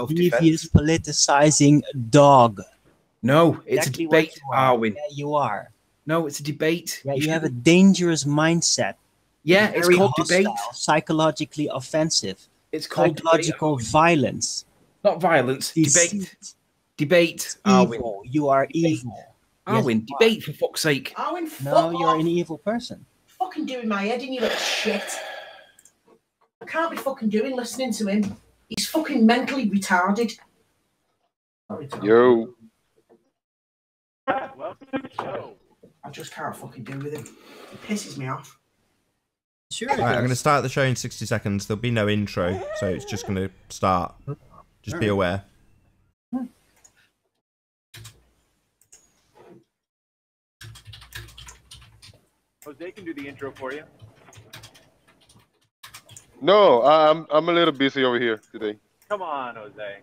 devious, politicizing dog. No, it's Exactly a debate, Arwin. Yeah, you are. No, it's a debate. Yeah, you have a dangerous mindset. Yeah, it's called hostile, debate. Psychologically offensive. It's called psychological debate, violence. Not violence. Deceit. Debate. Evil. You are evil. Arwin, yes, debate for fuck's sake. Arwin, fuck No, you're off. an evil person. Fucking doing my head in, you little shit. I can't be fucking doing listening to him. He's fucking mentally retarded. Yo. Welcome to the show. I just can't fucking do with him. He pisses me off. Sure. Right, I'm going to start the show in 60 seconds. There'll be no intro, so it's just going to start. Just be aware. Jose can do the intro for you. No, I'm a little busy over here today. Come on, Jose.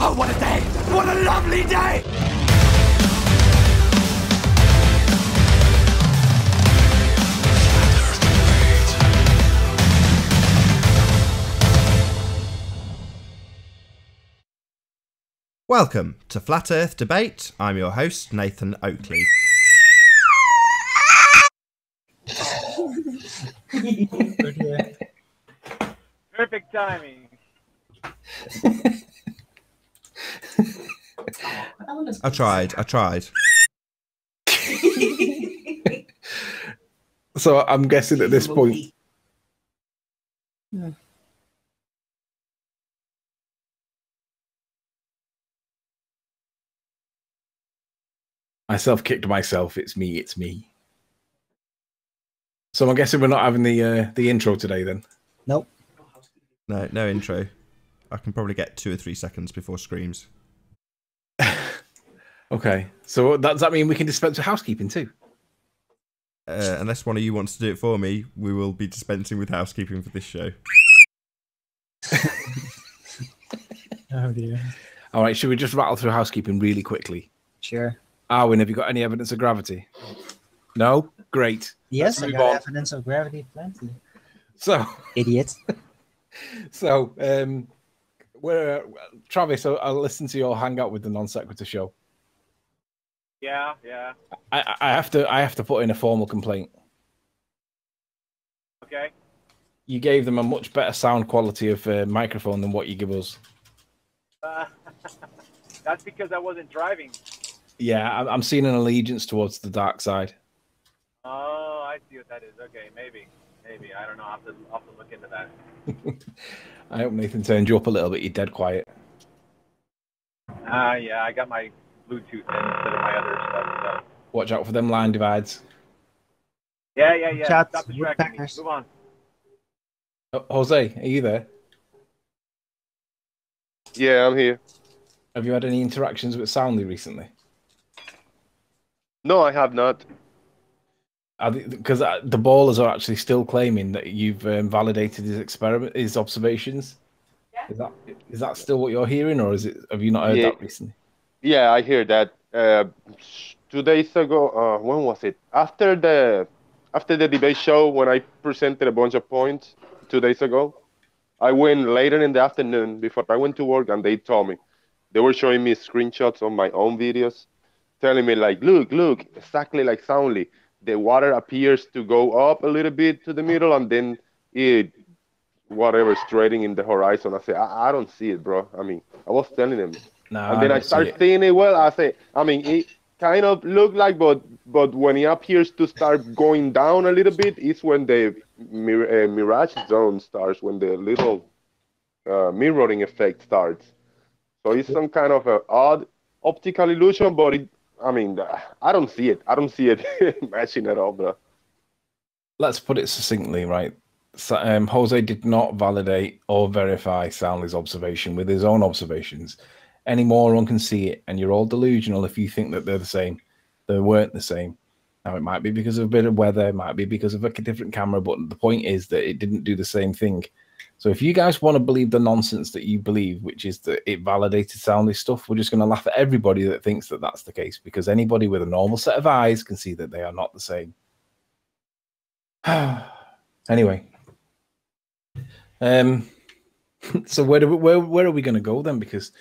Oh, what a day! What a lovely day! Welcome to Flat Earth Debate. I'm your host, Nathan Oakley. Perfect timing. I tried. So I'm guessing at this point. Yeah. I self-kicked myself. It's me. So I'm guessing we're not having the intro today then. Nope. No intro. I can probably get 2 or 3 seconds before screams. Okay. So does that mean we can dispense with housekeeping too? Unless one of you wants to do it for me, we will be dispensing with housekeeping for this show. Oh dear. All right. Should we just rattle through housekeeping really quickly? Sure. Arwin, have you got any evidence of gravity? No? Great. Yes, I Let's got move on. evidence of gravity plenty. So, Idiot. so Travis, I'll listen to your hangout with the non sequitur show. Yeah. I have to put in a formal complaint. Okay. You gave them a much better sound quality of microphone than what you give us. That's because I wasn't driving. Yeah, I'm seeing an allegiance towards the dark side. Oh, I see what that is. Okay, maybe. I don't know. I'll have to look into that. I hope Nathan turned you up a little bit. You're dead quiet. Yeah, I got my Bluetooth in instead of my other stuff. So. Watch out for them line divides. Yeah. Shots, Stop distracting me. woodpeckers. Move on. Jose, are you there? Yeah, I'm here. Have you had any interactions with Soundly recently? No, I have not. Because the ballers are actually still claiming that you've validated his observations. Yeah. Is that still what you're hearing, or have you not heard that recently? Yeah, I hear that. 2 days ago, when was it? After the debate show, when I presented a bunch of points 2 days ago, I went later in the afternoon before I went to work, and they told me they were showing me screenshots of my own videos, telling me like, look, exactly like Soundly. The water appears to go up a little bit to the middle, and then whatever's trading in the horizon. I say, I don't see it, bro. I mean, I was telling them. And then I start seeing it. Well, it kind of looked like, but when it appears to start going down a little bit, is when the mirage zone starts, when the little mirroring effect starts. So it's some kind of a odd optical illusion, but I mean, I don't see it. I don't see it matching at all, bro. Let's put it succinctly, right? So, Jose did not validate or verify Soundly's observation with his own observations. Any moron can see it, and you're all delusional if you think that they're the same. They weren't the same. Now, it might be because of a bit of weather, it might be because of a different camera, but the point is that it didn't do the same thing. So if you guys want to believe the nonsense that you believe, which is that it validated Soundly's stuff, we're just going to laugh at everybody that thinks that that's the case, because anybody with a normal set of eyes can see that they are not the same. Anyway. So where are we going to go then? Because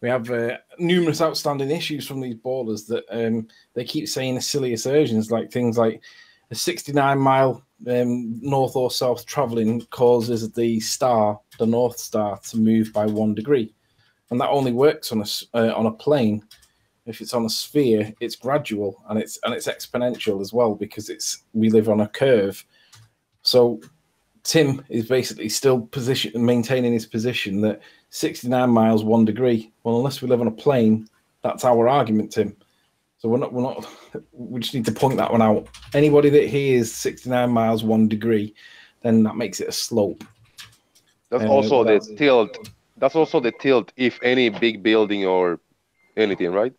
we have numerous outstanding issues from these ballers that they keep saying the silly assertions, like things like a 69-mile north or south traveling causes the North Star, to move by 1 degree, and that only works on a plane. If it's on a sphere, it's gradual and it's exponential as well, because we live on a curve. So Tim is basically still maintaining his position that 69 miles 1 degree. Well, unless we live on a plane, that's our argument, Tim. So we're not. We just need to point that one out. Anybody that hears 69 miles 1 degree, then that makes it a slope. That's also the tilt. That's also the tilt if any big building or anything, right?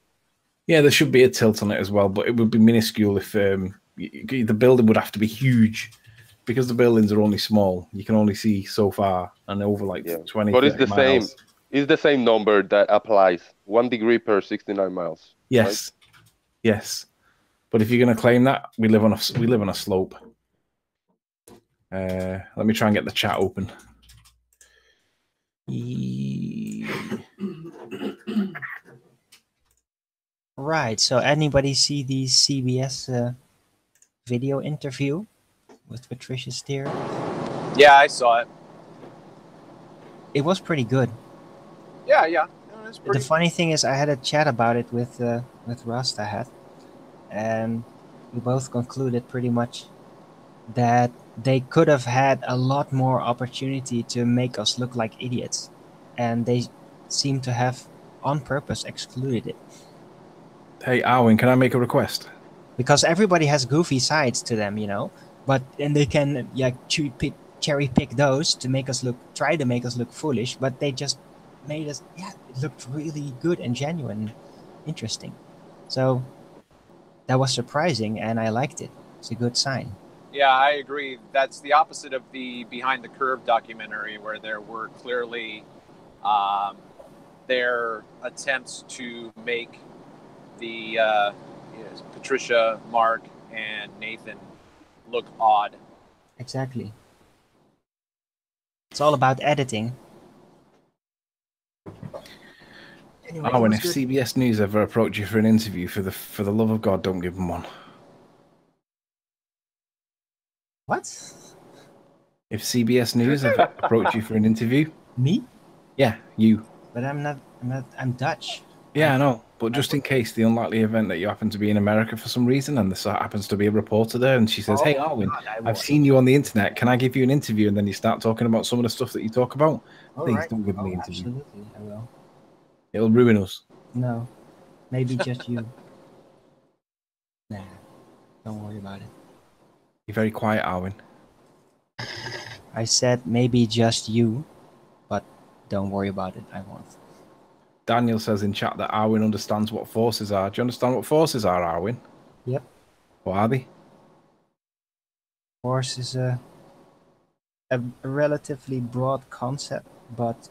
Yeah, there should be a tilt on it as well, but it would be minuscule if the building would have to be huge. Because the buildings are only small, you can only see so far and over 20. But it's the miles. same. It's the same number that applies. 1 degree per 69 miles. Yes, right? Yes. But if you're going to claim that, we live on a slope. Let me try and get the chat open. Right. So anybody see the CBS video interview with Patricia Steer? Yeah, I saw it. It was pretty good. Yeah. No, it's pretty... The funny thing is, I had a chat about it with Rasta, and we both concluded pretty much that they could have had a lot more opportunity to make us look like idiots, and they seem to have, on purpose, excluded it. Hey, Arwin, can I make a request? Because everybody has goofy sides to them, but and they can cherry pick those to try to make us look foolish, but they just made us it looked really good and genuine, interesting. So that was surprising, and I liked it. It's a good sign. Yeah, I agree. That's the opposite of the Behind the Curve documentary, where there were clearly their attempts to make the Patricia, Mark, and Nathan look odd. Exactly. It's all about editing. Anyway, Arwin, if CBS News ever approach you for an interview, for the love of God, don't give them one. What? If CBS News ever approach you for an interview? Me? Yeah, you. But I'm Dutch. Yeah, I know. But just in case, the unlikely event that you happen to be in America for some reason, and there happens to be a reporter there, and she says, "Hey, Arwin, I've seen you on the internet. Can I give you an interview?" And then you start talking about some of the stuff that you talk about. Please don't give me an interview. Absolutely, I will. It'll ruin us. No, maybe just you. Nah, don't worry about it. You're very quiet, Arwin. I said maybe just you, but don't worry about it. I won't. Daniel says in chat that Arwin understands what forces are. Do you understand what forces are, Arwin? Yep. What are they? Force is a relatively broad concept, but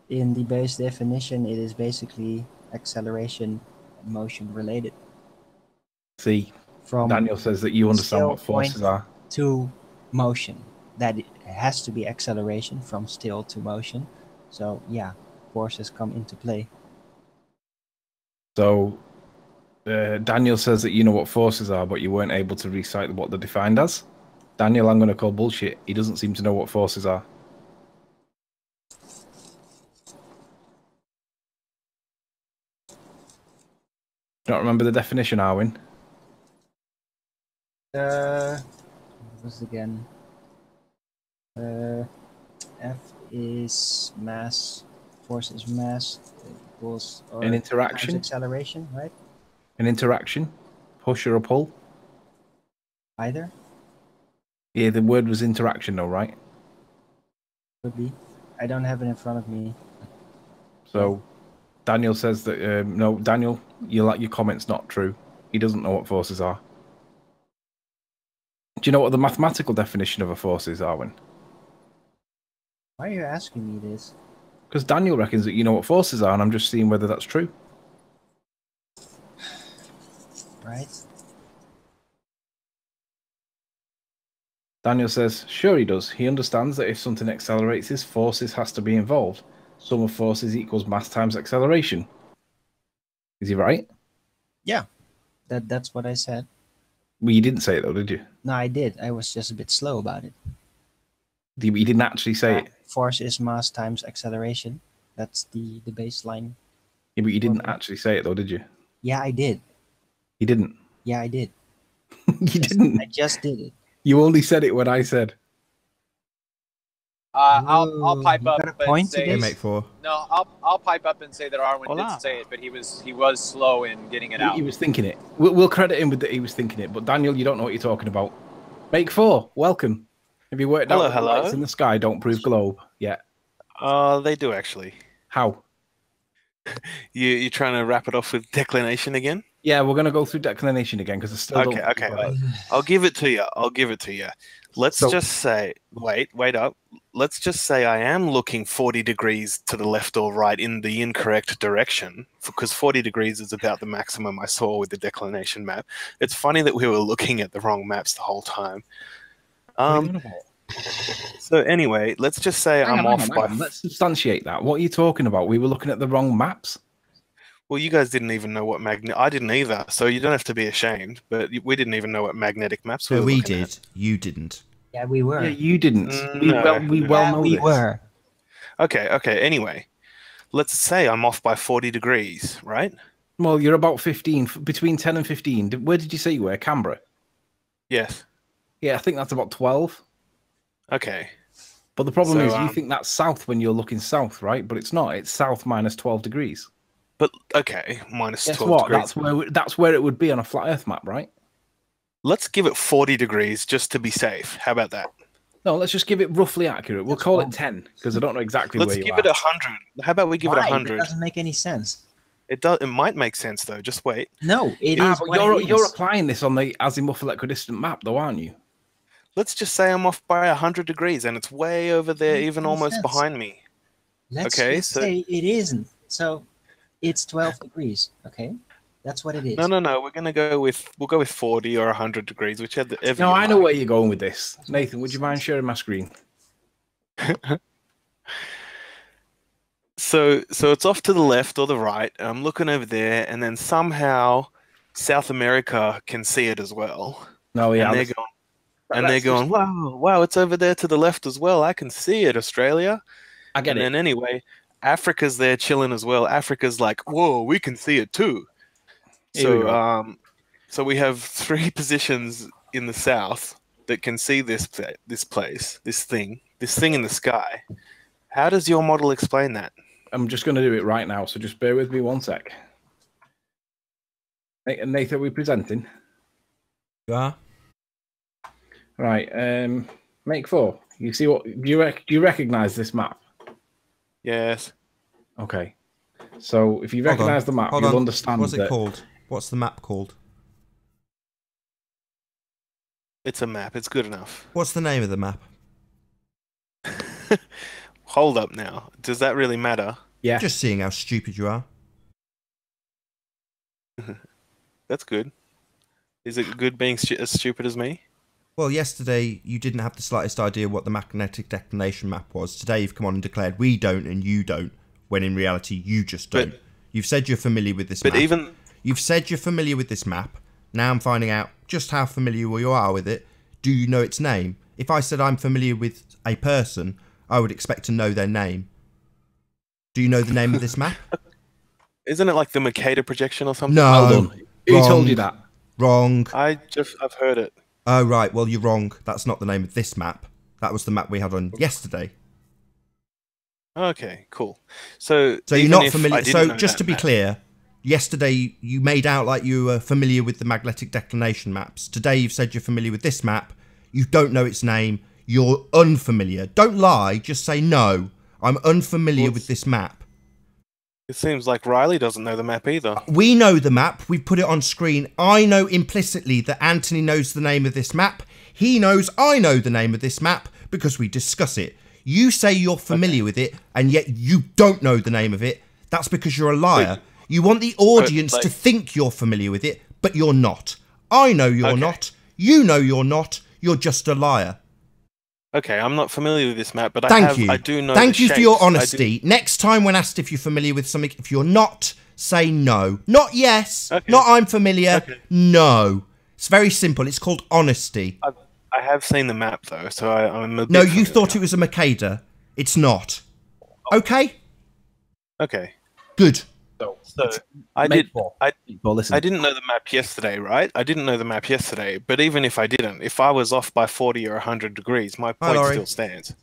in the base definition, it is basically acceleration and motion related. See, from Daniel says that you understand what forces are. To motion. That it has to be acceleration from still to motion. So, yeah, forces come into play. So, Daniel says that you know what forces are, but you weren't able to recite what they're defined as. Daniel, I'm going to call bullshit. He doesn't seem to know what forces are. Don't remember the definition, Arwin? What was it again? F is mass, force is mass, equals or An interaction? times acceleration, right? An interaction? Push or a pull? Either Yeah, the word was interaction though, right? could be. I don't have it in front of me. So Daniel says that no, Daniel, your comment's not true. He doesn't know what forces are. Do you know what the mathematical definition of a force is, Arwen? Why are you asking me this? Because Daniel reckons that you know what forces are, and I'm just seeing whether that's true. Right? Daniel says, sure he does. He understands that if something accelerates, his forces has to be involved. Sum of forces equals mass times acceleration. Is he right? Yeah. That's what I said. Well, you didn't say it though, did you? No, I did. I was just a bit slow about it. You didn't actually say it. Force is mass times acceleration. That's the baseline. Yeah, but you didn't actually say it though, did you? Yeah, I did. You didn't. Yeah, I did. You didn't. I just did it. You only said it when I said. I'll pipe you up got a and point to say Hey, this? mate, 4. no. I'll pipe up and say that Arwen Hola. did say it, but he was slow in getting it out. He was thinking it. We'll credit him with that he was thinking it. But Daniel, you don't know what you're talking about. Make 4. Welcome. Have you worked out that the lights in the sky don't prove globe yet? They do actually. How? You're trying to wrap it off with declination again? Yeah, we're going to go through declination again because I still don't. Okay. I'll give it to you. Let's just say, wait up. Let's just say I am looking 40 degrees to the left or right in the incorrect direction, because 40 degrees is about the maximum I saw with the declination map. It's funny that we were looking at the wrong maps the whole time. So anyway, let's just say I'm off by. Let's substantiate that. What are you talking about? We were looking at the wrong maps. Well, you guys didn't even know what I didn't either, so you don't have to be ashamed. But we didn't even know what magnetic maps were. No, we looking did. at. You didn't. Yeah, we were. Yeah, you didn't. No. We know we this. were. Okay. Anyway, let's say I'm off by 40 degrees, right? Well, you're about 15, between 10 and 15. Where did you say you were? Canberra? Yes. Yeah, I think that's about 12. Okay. But the problem So, is you think that's south when you're looking south, right? But it's not. It's south minus 12 degrees. But, okay, minus Guess 12 what? degrees. That's where it would be on a flat Earth map, right? Let's give it 40 degrees just to be safe. How about that? No, let's just give it roughly accurate. We'll call it 10 because I don't know exactly Let's where you give are. it 100. How about we give it Why? 100? It doesn't make any sense. It does. It might make sense though. Just wait. No, it is. But what you're applying this on the azimuthal equidistant map, though, aren't you? Let's just say I'm off by 100 degrees and it's way over there, even almost behind me. Let's Okay, just so- say it isn't. So it's 12 degrees. Okay, that's what it is. No. We'll go with 40 or 100 degrees, whichever. No, I know where you're going with this. Nathan, would you mind sharing my screen? So it's off to the left or the right. And I'm looking over there, and then somehow South America can see it as well. No, yeah. And they're going, wow, it's over there to the left as well. I can see it, Australia. I get it. And then anyway, Africa's there chilling as well. Africa's like, whoa, we can see it too. Here we go. So we have 3 positions in the south that can see this place, this thing in the sky. How does your model explain that? I'm just going to do it right now, so just bear with me one sec. Nathan, are we presenting? You are? Right. Make 4. You see what? Do you recognize this map? Yes. Okay. So if you recognize the map, you'll understand. What's it called? What's the map called? It's a map. It's good enough. What's the name of the map? Hold up now. Does that really matter? Yeah. Just seeing how stupid you are. That's good. Is it good being as stupid as me? Well, yesterday you didn't have the slightest idea what the magnetic declination map was. Today you've come on and declared we don't and you don't, when in reality you just don't. You've said you're familiar with this map. You've said you're familiar with this map. Now I'm finding out just how familiar you are with it. Do you know its name? If I said I'm familiar with a person, I would expect to know their name. Do you know the name of this map? Isn't it like the Mercator projection or something? No. Hold on. Who told you that? Wrong. I've heard it. Oh, right. Well, you're wrong. That's not the name of this map. That was the map we had on yesterday. Okay, cool. So you're not familiar. So just to be clear, yesterday you made out like you were familiar with the magnetic declination maps. Today you've said you're familiar with this map. You don't know its name. You're unfamiliar. Don't lie. Just say no. I'm unfamiliar with this map. It seems like Riley doesn't know the map either. We know the map. We put it on screen. I know implicitly that Anthony knows the name of this map. He knows I know the name of this map because we discuss it. You say you're familiar with it, and yet you don't know the name of it. That's because you're a liar. You want the audience to think you're familiar with it, but you're not. I know you're not. You know you're not. You're just a liar. Okay, I'm not familiar with this map, but I do know. Thank you for your honesty. Next time when asked if you're familiar with something, if you're not, say no. Not yes. Okay. Not I'm familiar. Okay. No. It's very simple. It's called honesty. I have seen the map though, so I'm a bit No, you thought it was a Makeda. It's not. Okay? Okay. Good. So I didn't know the map yesterday, right? I didn't know the map yesterday, but even if I didn't, if I was off by 40 or 100 degrees, my point still stands.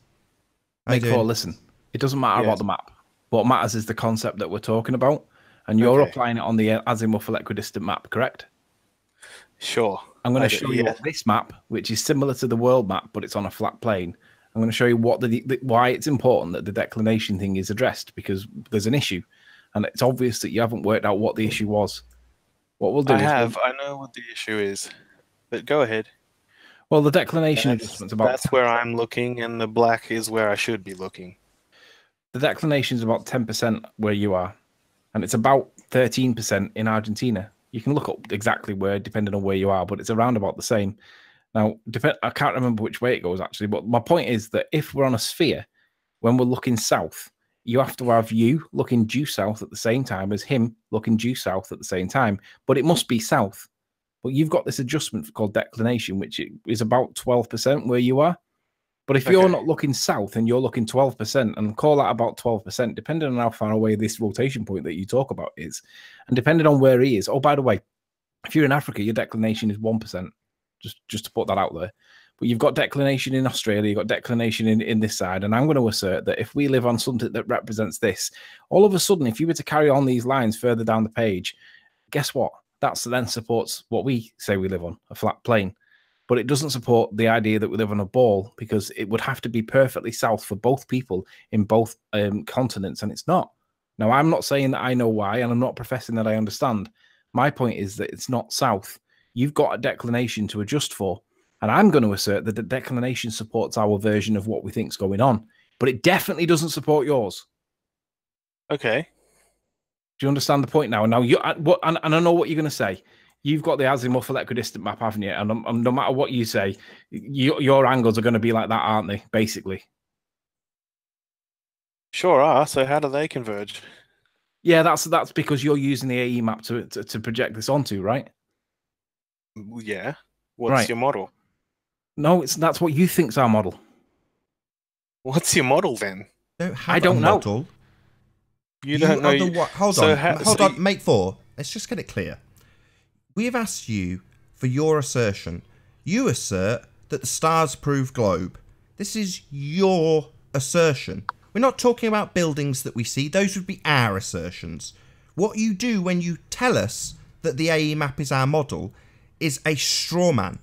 Make four, listen. It doesn't matter about the map. What matters is the concept that we're talking about, and you're applying it on the azimuthal equidistant map, correct? Sure. I'm going to show you this map, which is similar to the world map, but it's on a flat plane. I'm going to show you what why it's important that the declination thing is addressed, because there's an issue, and it's obvious that you haven't worked out what the issue was. What we'll do I know what the issue is, but go ahead. Well, the declination adjustment's about... That's where I'm looking, and the black is where I should be looking. The declination is about 10% where you are, and it's about 13% in Argentina. You can look up exactly where, depending on where you are, but it's around about the same. Now, I can't remember which way it goes, actually, but my point is that if we're on a sphere, when we're looking south, you have to have you looking due south at the same time as him looking due south at the same time, but it must be south. But you've got this adjustment called declination, which is about 12% where you are. But if you're not looking south and you're looking 12%, and call that about 12%, depending on how far away this rotation point that you talk about is, and depending on where he is. Oh, by the way, if you're in Africa, your declination is 1%, just to put that out there. But you've got declination in Australia, you've got declination in this side, and I'm going to assert that if we live on something that represents this, all of a sudden, if you were to carry on these lines further down the page, guess what? That then supports what we say we live on, a flat plane. But it doesn't support the idea that we live on a ball, because it would have to be perfectly south for both people in both continents, and it's not. Now, I'm not saying that I know why, and I'm not professing that I understand. My point is that it's not south. You've got a declination to adjust for, and I'm going to assert that the declination supports our version of what we think is going on, but it definitely doesn't support yours. Okay. Do you understand the point now? Now, and I know what you're going to say. You've got the azimuthal equidistant map, haven't you? And no matter what you say, your angles are going to be like that, aren't they, basically? Sure are. So how do they converge? Yeah, that's because you're using the AE map to project this onto, right? Yeah. What's your model? No, that's what you think's our model. What's your model, then? I don't know. Model. You don't know. Hold on, make four. Let's just get it clear. We've asked you for your assertion. You assert that the stars prove globe. This is your assertion. We're not talking about buildings that we see. Those would be our assertions. What you do when you tell us that the AE map is our model is a straw man.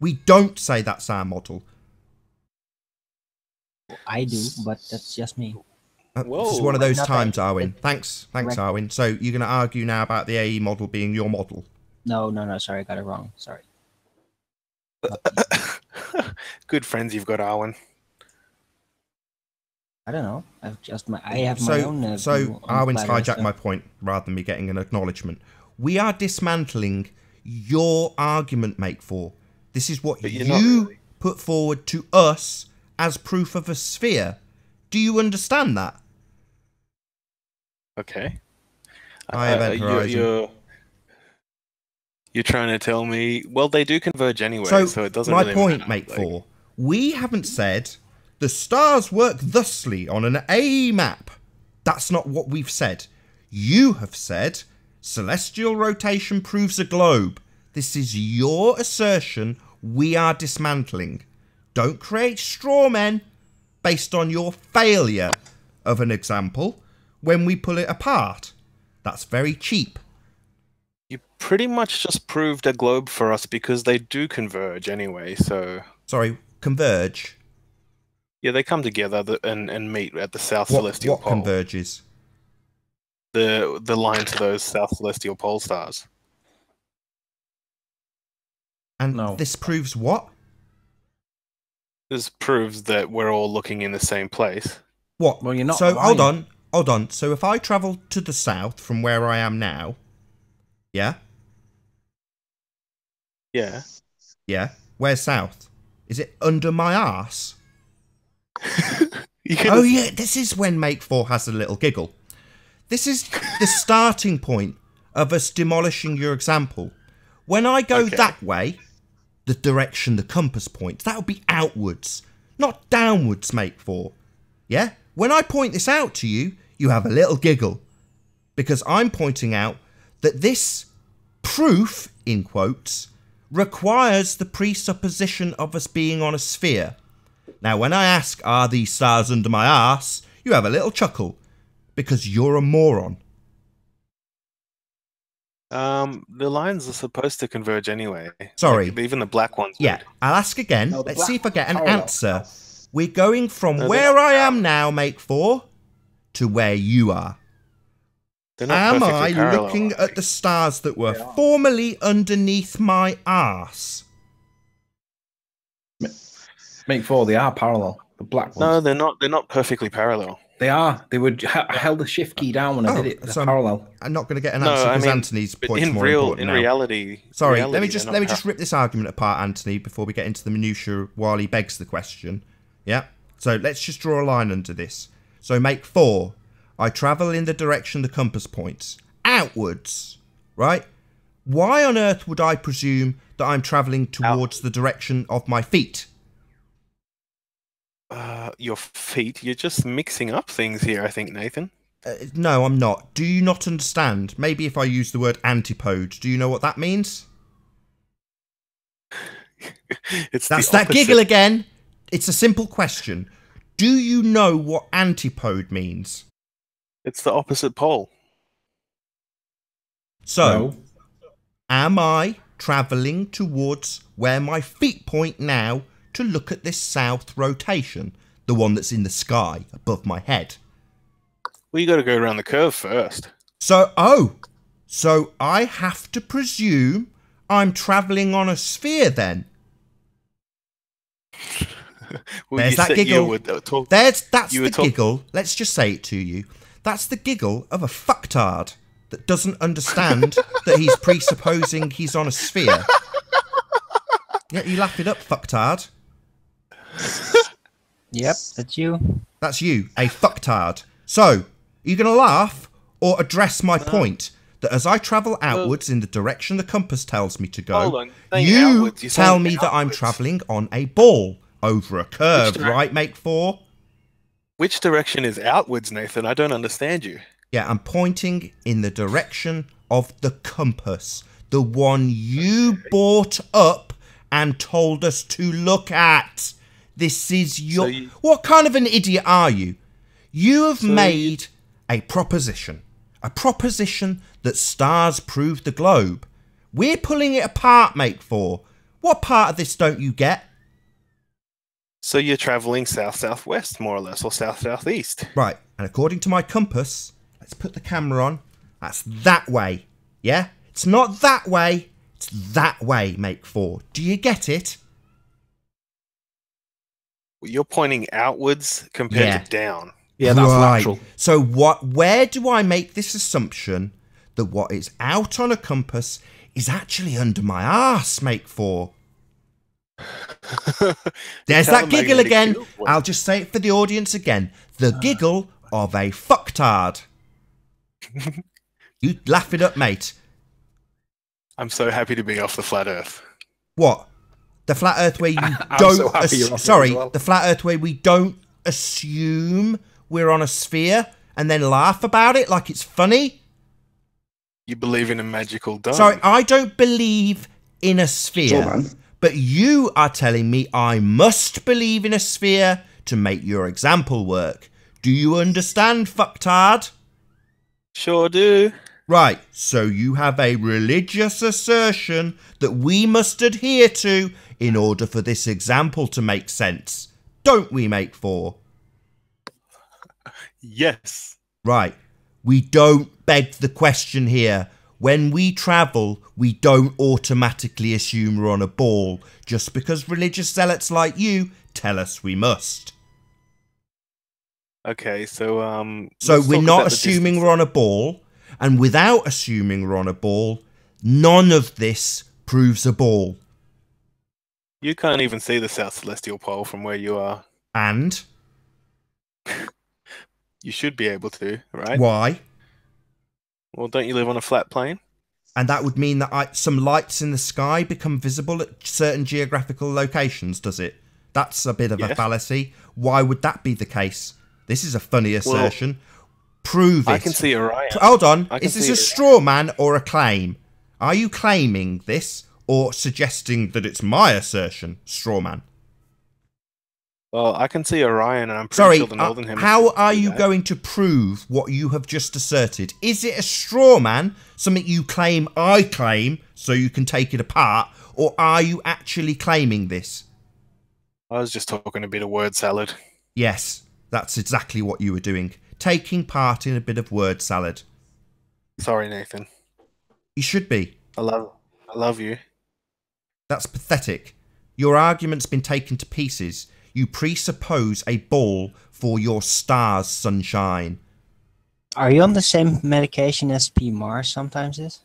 We don't say that's our model. I do, but that's just me. This is one of those times, Arwin. Thanks, Arwin. So you're going to argue now about the AE model being your model? No. Sorry, I got it wrong. Sorry. Good friends you've got, Arwin. I don't know. I have my own. So Arwin's hijacked my point rather than me getting an acknowledgement. We are dismantling your argument, Make Four. This is what you put forward to us as proof of a sphere. Do you understand that? Okay. You're trying to tell me, well, they do converge anyway, so it doesn't really point, matter. Make Four, we haven't said the stars work thusly on an AE map. That's not what we've said. You have said celestial rotation proves a globe. This is your assertion we are dismantling. Don't create straw men based on your failure of an example when we pull it apart. That's very cheap. You pretty much just proved a globe for us because they do converge anyway, so... Sorry, converge? Yeah, they come together and meet at the South Celestial Pole. What converges? The line to those South Celestial Pole stars. And this proves what? This proves that we're all looking in the same place. What? Well, you're not. So lying. hold on. So if I travel to the south from where I am now, yeah? Yeah. Yeah. Where's south? Is it under my arse? Oh yeah, this is when Make 4 has a little giggle. This is the starting point of us demolishing your example. When I go that way, the direction the compass points, that would be outwards, not downwards, Make 4. Yeah? When I point this out to you, you have a little giggle. Because I'm pointing out that this proof, in quotes, requires the presupposition of us being on a sphere. Now, when I ask, are these stars under my arse, you have a little chuckle. Because you're a moron. The lines are supposed to converge anyway. Sorry. Like, even the black ones. Yeah, I'll ask again. Let's see if I get an answer. We're going from where I am now, Make 4, to where you are. Am I looking at the stars that were formerly underneath my arse? Make 4, they are parallel. The black ones. No, they're not. They're not perfectly parallel. They are. They would held the shift key down when I did it. They're parallel. I'm not going to get an answer because Anthony's point's more important now. Reality. Sorry, let me just rip this argument apart, Anthony, before we get into the minutiae while he begs the question. Yeah. So let's just draw a line under this. So Make 4, I travel in the direction the compass points, outwards, right? Why on earth would I presume that I'm travelling towards the direction of my feet? Your feet? You're just mixing up things here, I think, Nathan. No, I'm not. Do you not understand? Maybe if I use the word antipode, do you know what that means? That's that giggle again. It's a simple question. Do you know what antipode means? It's the opposite pole. So, am I travelling towards where my feet point now to look at this south rotation? The one that's in the sky above my head. Well, you got to go around the curve first. So I have to presume I'm travelling on a sphere then? Well, there's that giggle. That's the giggle. Let's just say it to you. That's the giggle of a fucktard that doesn't understand that he's presupposing he's on a sphere. Yeah, you laugh it up, fucktard. Yep, that's you. That's you, a fucktard. So, are you going to laugh or address my point that as I travel outwards in the direction the compass tells me to go, you tell me that I'm travelling on a ball over a curve, right, Make 4? Which direction is outwards, Nathan? I don't understand you. Yeah, I'm pointing in the direction of the compass, the one you brought up and told us to look at. This is your... What kind of an idiot are you? You have made a proposition that stars prove the globe. We're pulling it apart, Make 4. What part of this don't you get? So you're travelling south-southwest, more or less, or south-southeast. Right, and according to my compass, let's put the camera on, that's that way, yeah? It's not that way, it's that way, Make 4. Do you get it? You're pointing outwards compared to down. Yeah, that's natural. So where do I make this assumption that what is out on a compass is actually under my arse, Make 4? There's that giggle again. I'll just say it for the audience again. The giggle of a fucktard. You laugh it up, mate. I'm so happy to be off the flat earth. What? The flat earth where you don't... the flat earth where we don't assume we're on a sphere and then laugh about it like it's funny? You believe in a magical dome. Sorry, I don't believe in a sphere. But you are telling me I must believe in a sphere to make your example work. Do you understand, fucktard? Sure do. Right, so you have a religious assertion that we must adhere to in order for this example to make sense. Don't we, Make 4? Yes. Right. We don't beg the question here. When we travel, we don't automatically assume we're on a ball just because religious zealots like you tell us we must. Okay, so we're not assuming we're on a ball, and without assuming we're on a ball, none of this proves a ball. You can't even see the South Celestial Pole from where you are. And? You should be able to, right? Why? Well, don't you live on a flat plane? And that would mean that some lights in the sky become visible at certain geographical locations, does it? That's a bit of a fallacy. Why would that be the case? This is a funny assertion. Prove it. I can see Orion. Hold on. Is this a straw man or a claim? Are you claiming this or suggesting that it's my assertion, straw man? Well, I can see Orion, and I'm pretty sure the Northern Hemisphere. How are you going to prove what you have just asserted? Is it a straw man, something you claim I claim, so you can take it apart, or are you actually claiming this? I was just talking a bit of word salad. Yes, that's exactly what you were doing. Taking part in a bit of word salad. Sorry, Nathan. You should be. I love you. That's pathetic. Your argument's been taken to pieces. You presuppose a ball for your stars, sunshine. Are you on the same medication as P. Mars sometimes is?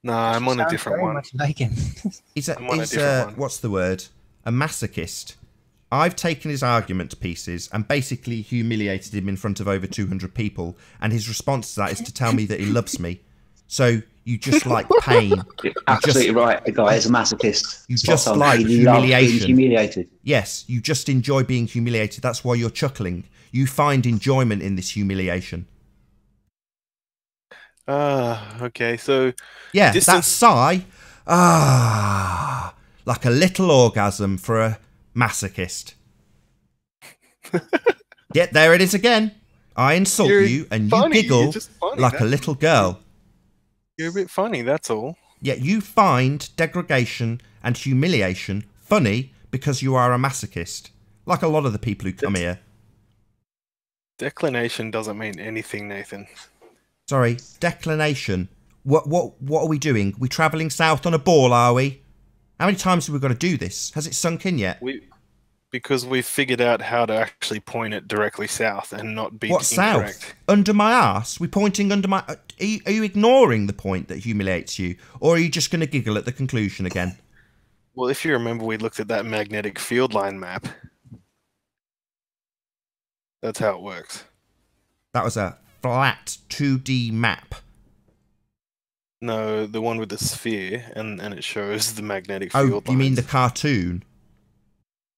No, I'm on a different one. Much like him. He's I'm on a different one. What's the word? A masochist. I've taken his argument to pieces and basically humiliated him in front of over 200 people, and his response to that is to tell me that he loves me. So you just like pain. You're absolutely right. The guy is a masochist. You just like humiliation. Humiliated. Yes, you just enjoy being humiliated. That's why you're chuckling. You find enjoyment in this humiliation. Okay, so... Yeah, that sigh. Like a little orgasm for a masochist. Yet there it is again. I insult you and you giggle like a little girl. You're a bit funny, that's all. Yet you find degradation and humiliation funny because you are a masochist. Like a lot of the people who come here. Declination doesn't mean anything, Nathan. Sorry, declination. What are we doing? We travelling south on a ball, are we? How many times have we got to do this? Has it sunk in yet? Because we've figured out how to actually point it directly south and not be incorrect. South? Under my arse? We're pointing under my... Are you ignoring the point that humiliates you? Or are you just going to giggle at the conclusion again? Well, if you remember, we looked at that magnetic field line map. That's how it works. That was a flat 2D map. No, the one with the sphere, and it shows the magnetic field lines. Oh, you mean the cartoon?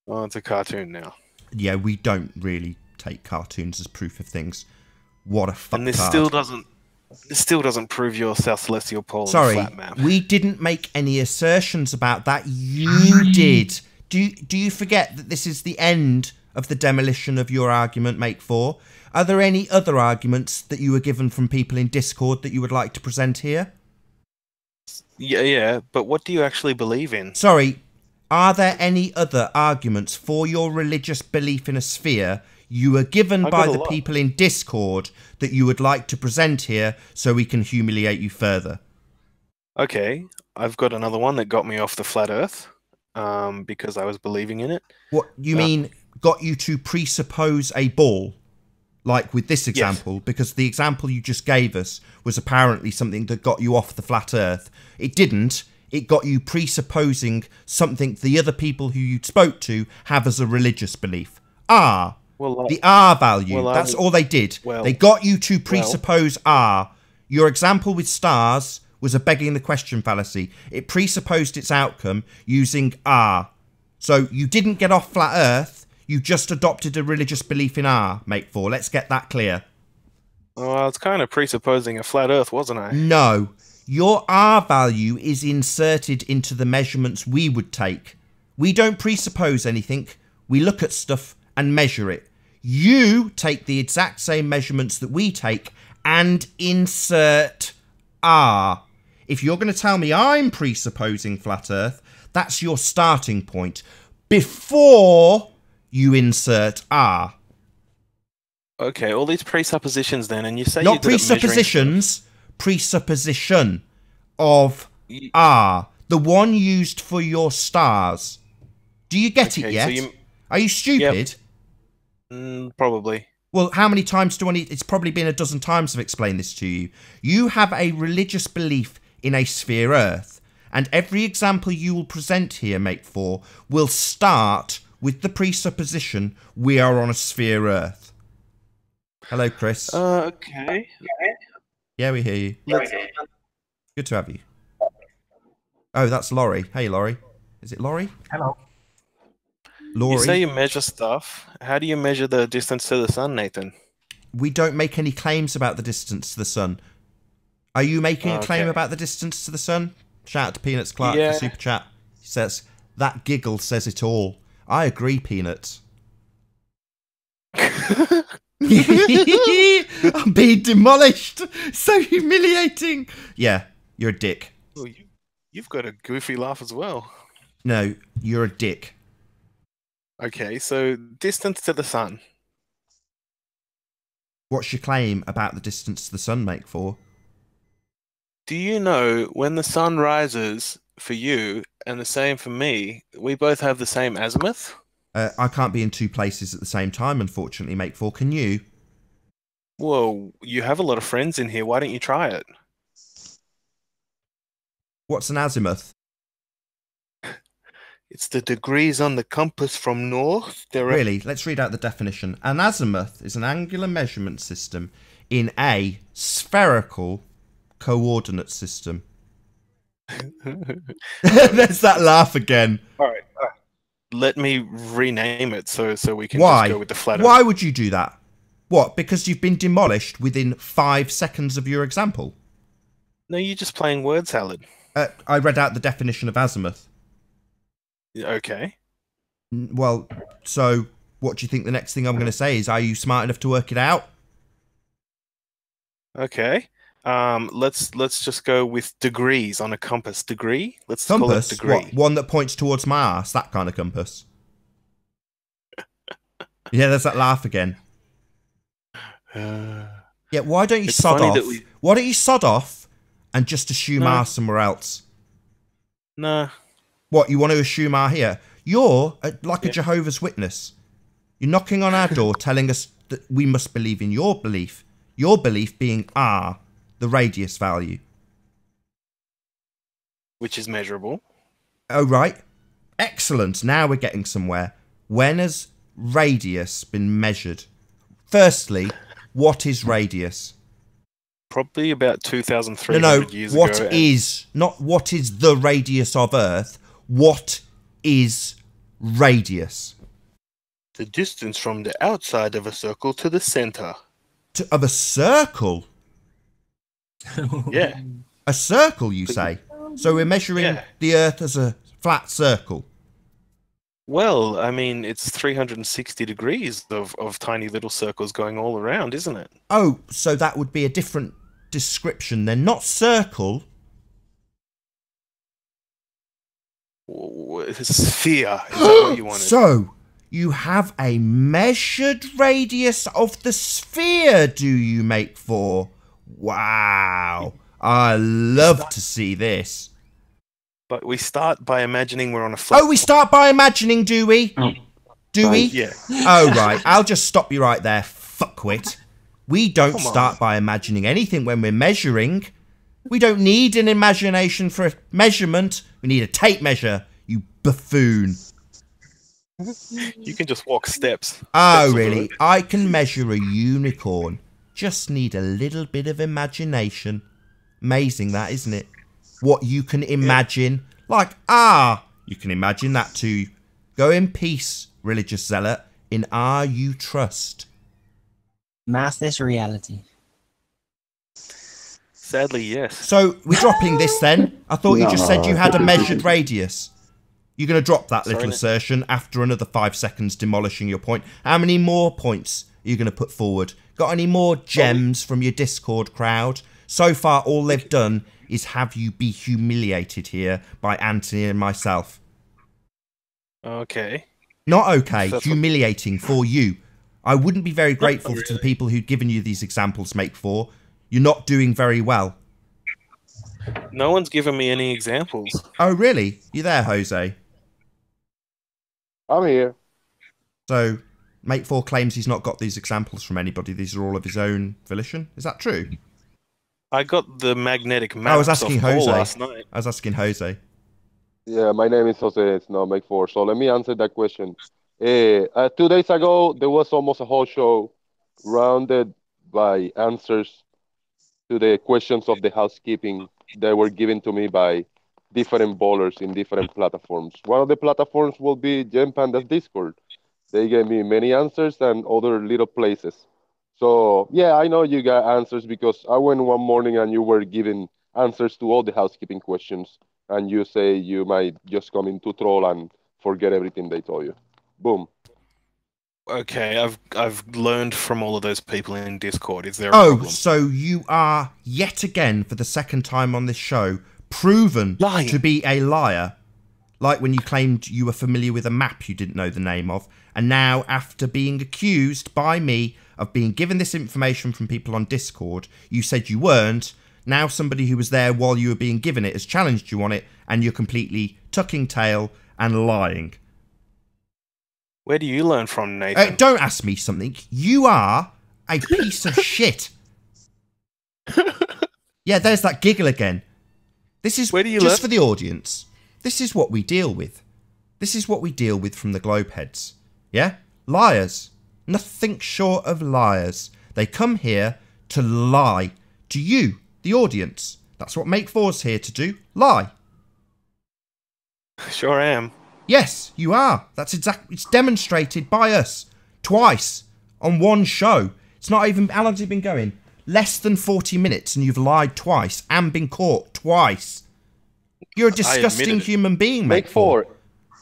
Oh, it's a cartoon now. Yeah, we don't really take cartoons as proof of things. What a fuck. And this still doesn't prove your South Celestial Pole flat map. We didn't make any assertions about that. You did. Do you forget that this is the end of the demolition of your argument, Make 4? Are there any other arguments that you were given from people in Discord that you would like to present here? Yeah, but what do you actually believe in? Sorry, are there any other arguments for your religious belief in a sphere you were given by the people in Discord that you would like to present here so we can humiliate you further? Okay, I've got another one that got me off the flat earth because I was believing in it. What, you mean got you to presuppose a ball? Like with this example, yes. Because the example you just gave us was apparently something that got you off the flat earth. It didn't. It got you presupposing something the other people who you spoke to have as a religious belief. The R value. That's all they did. They got you to presuppose R. Your example with stars was a begging the question fallacy. It presupposed its outcome using R. So you didn't get off flat earth. You just adopted a religious belief in R, Make 4. Let's get that clear. Well, I was kind of presupposing a flat earth, wasn't I? No. Your R value is inserted into the measurements we would take. We don't presuppose anything. We look at stuff and measure it. You take the exact same measurements that we take and insert R. If you're going to tell me I'm presupposing flat Earth, that's your starting point before you insert R. Okay, all these presuppositions then, and you say not presuppositions, presupposition of R, the one used for your stars. Do you get it yet? So are you stupid? Yep. Probably. Well, how many times do I need? It's probably been a dozen times I've explained this to you. You have a religious belief in a sphere Earth, and every example you will present here, Mate 4, will start with the presupposition we are on a sphere Earth. Hello, Chris. Okay. Yeah, we hear you. Good to have you. Oh, that's Laurie. Hey, Laurie. Is it Laurie? Hello. Laurie. You say you measure stuff. How do you measure the distance to the sun, Nathan? We don't make any claims about the distance to the sun. Are you making a claim about the distance to the sun? Shout out to Peanuts Clark for Super Chat. He says, that giggle says it all. I agree, Peanuts. I'm being demolished. So humiliating. Yeah, you're a dick. Oh, you've got a goofy laugh as well. No, you're a dick. Okay, so distance to the sun. What's your claim about the distance to the sun, Mate 4? Do you know when the sun rises for you and the same for me, we both have the same azimuth? I can't be in two places at the same time, unfortunately, Mate 4. Can you? Well, you have a lot of friends in here. Why don't you try it? What's an azimuth? It's the degrees on the compass from north. Really? Let's read out the definition. An azimuth is an angular measurement system in a spherical coordinate system. There's that laugh again. All right. Let me rename it so we can Why? Just go with the flat. Why would you do that? What? Because you've been demolished within 5 seconds of your example? No, you're just playing word salad. I read out the definition of azimuth. Okay. Well, so what do you think the next thing I'm going to say is? Are you smart enough to work it out? Okay. Let's just go with degrees on a compass. Degree? Let's compass? Call it degree. What, one that points towards my ass? That kind of compass. Yeah, there's that laugh again. Yeah, why don't you sod off? Why don't you sod off and just assume R somewhere else? Nah. What, you want to assume R here? You're like a Jehovah's Witness. You're knocking on our door telling us that we must believe in your belief. Your belief being R, the radius value. Which is measurable. Oh, right. Excellent. Now we're getting somewhere. When has radius been measured? Firstly, what is radius? Probably about 2,300 years ago. What is, not what is the radius of Earth, what is radius? The distance from the outside of a circle to the center. Of a circle? Yeah. A circle, you say? So we're measuring the Earth as a flat circle? Well, I mean, it's 360 degrees of tiny little circles going all around, isn't it? Oh, so that would be a different description then. Not circle. Sphere. Is that what you wanted? So, you have a measured radius of the sphere, do you, Mate 4? Wow. I love to see this. But we start by imagining we're on a flat. Oh, we start by imagining, do we? Do we? Yeah. Oh, right. I'll just stop you right there, fuckwit. We don't start by imagining anything when we're measuring. We don't need an imagination for a measurement. We need a tape measure, you buffoon. You can just walk steps. Oh, really? I can measure a unicorn. Just need a little bit of imagination. Amazing that, isn't it? What you can imagine. Like, you can imagine that too. Go in peace, religious zealot. In R you trust. Math is reality. Sadly, yes. So, we're dropping this then? I thought you just said you had a measured radius. You're going to drop that Sorry, little Nick. assertion after another 5 seconds demolishing your point. How many more points are you going to put forward? Got any more gems from your Discord crowd? So far, all they've done is have you be humiliated here by Anthony and myself. Okay. Not okay, That's humiliating for you. I wouldn't be very grateful to the people who'd given you these examples, Make 4. You're not doing very well. No one's given me any examples. Oh, really? You there, Jose? I'm here. So, Make 4 claims he's not got these examples from anybody. These are all of his own volition. Is that true? I got the magnetic maps I was asking off Paul Jose. last night. I was asking Jose. Yeah, my name is Jose. It's not Make 4. So let me answer that question. 2 days ago, there was almost a whole show rounded by answers to the questions of the housekeeping that were given to me by different bowlers in different platforms. One of the platforms will be Gem Panda's Discord. They gave me many answers and other little places. So, yeah, I know you got answers because I went one morning and you were giving answers to all the housekeeping questions. And you say you might just come in to troll and forget everything they told you. Boom. Okay, I've learned from all of those people in Discord. Is there a Oh, problem? so you are, yet again, for the second time on this show, proven to be a liar. Like when you claimed you were familiar with a map you didn't know the name of. And now, after being accused by me of being given this information from people on Discord, you said you weren't. Now somebody who was there while you were being given it has challenged you on it, and you're completely tucking tail and lying. Where do you learn from, Nathan? Don't ask me something. You are a piece of shit. Yeah, there's that giggle again. This is Where do you just learn? for the audience. This is what we deal with. This is what we deal with from the Globeheads. Yeah? Liars. Nothing short of liars. They come here to lie to you, the audience. That's what Make 4's here to do. Lie. Sure am. Yes, you are. That's exactly. It's demonstrated by us twice on one show. It's not even. How long's it been going? Less than 40 minutes, and you've lied twice and been caught twice. You're a disgusting human being, Make 4.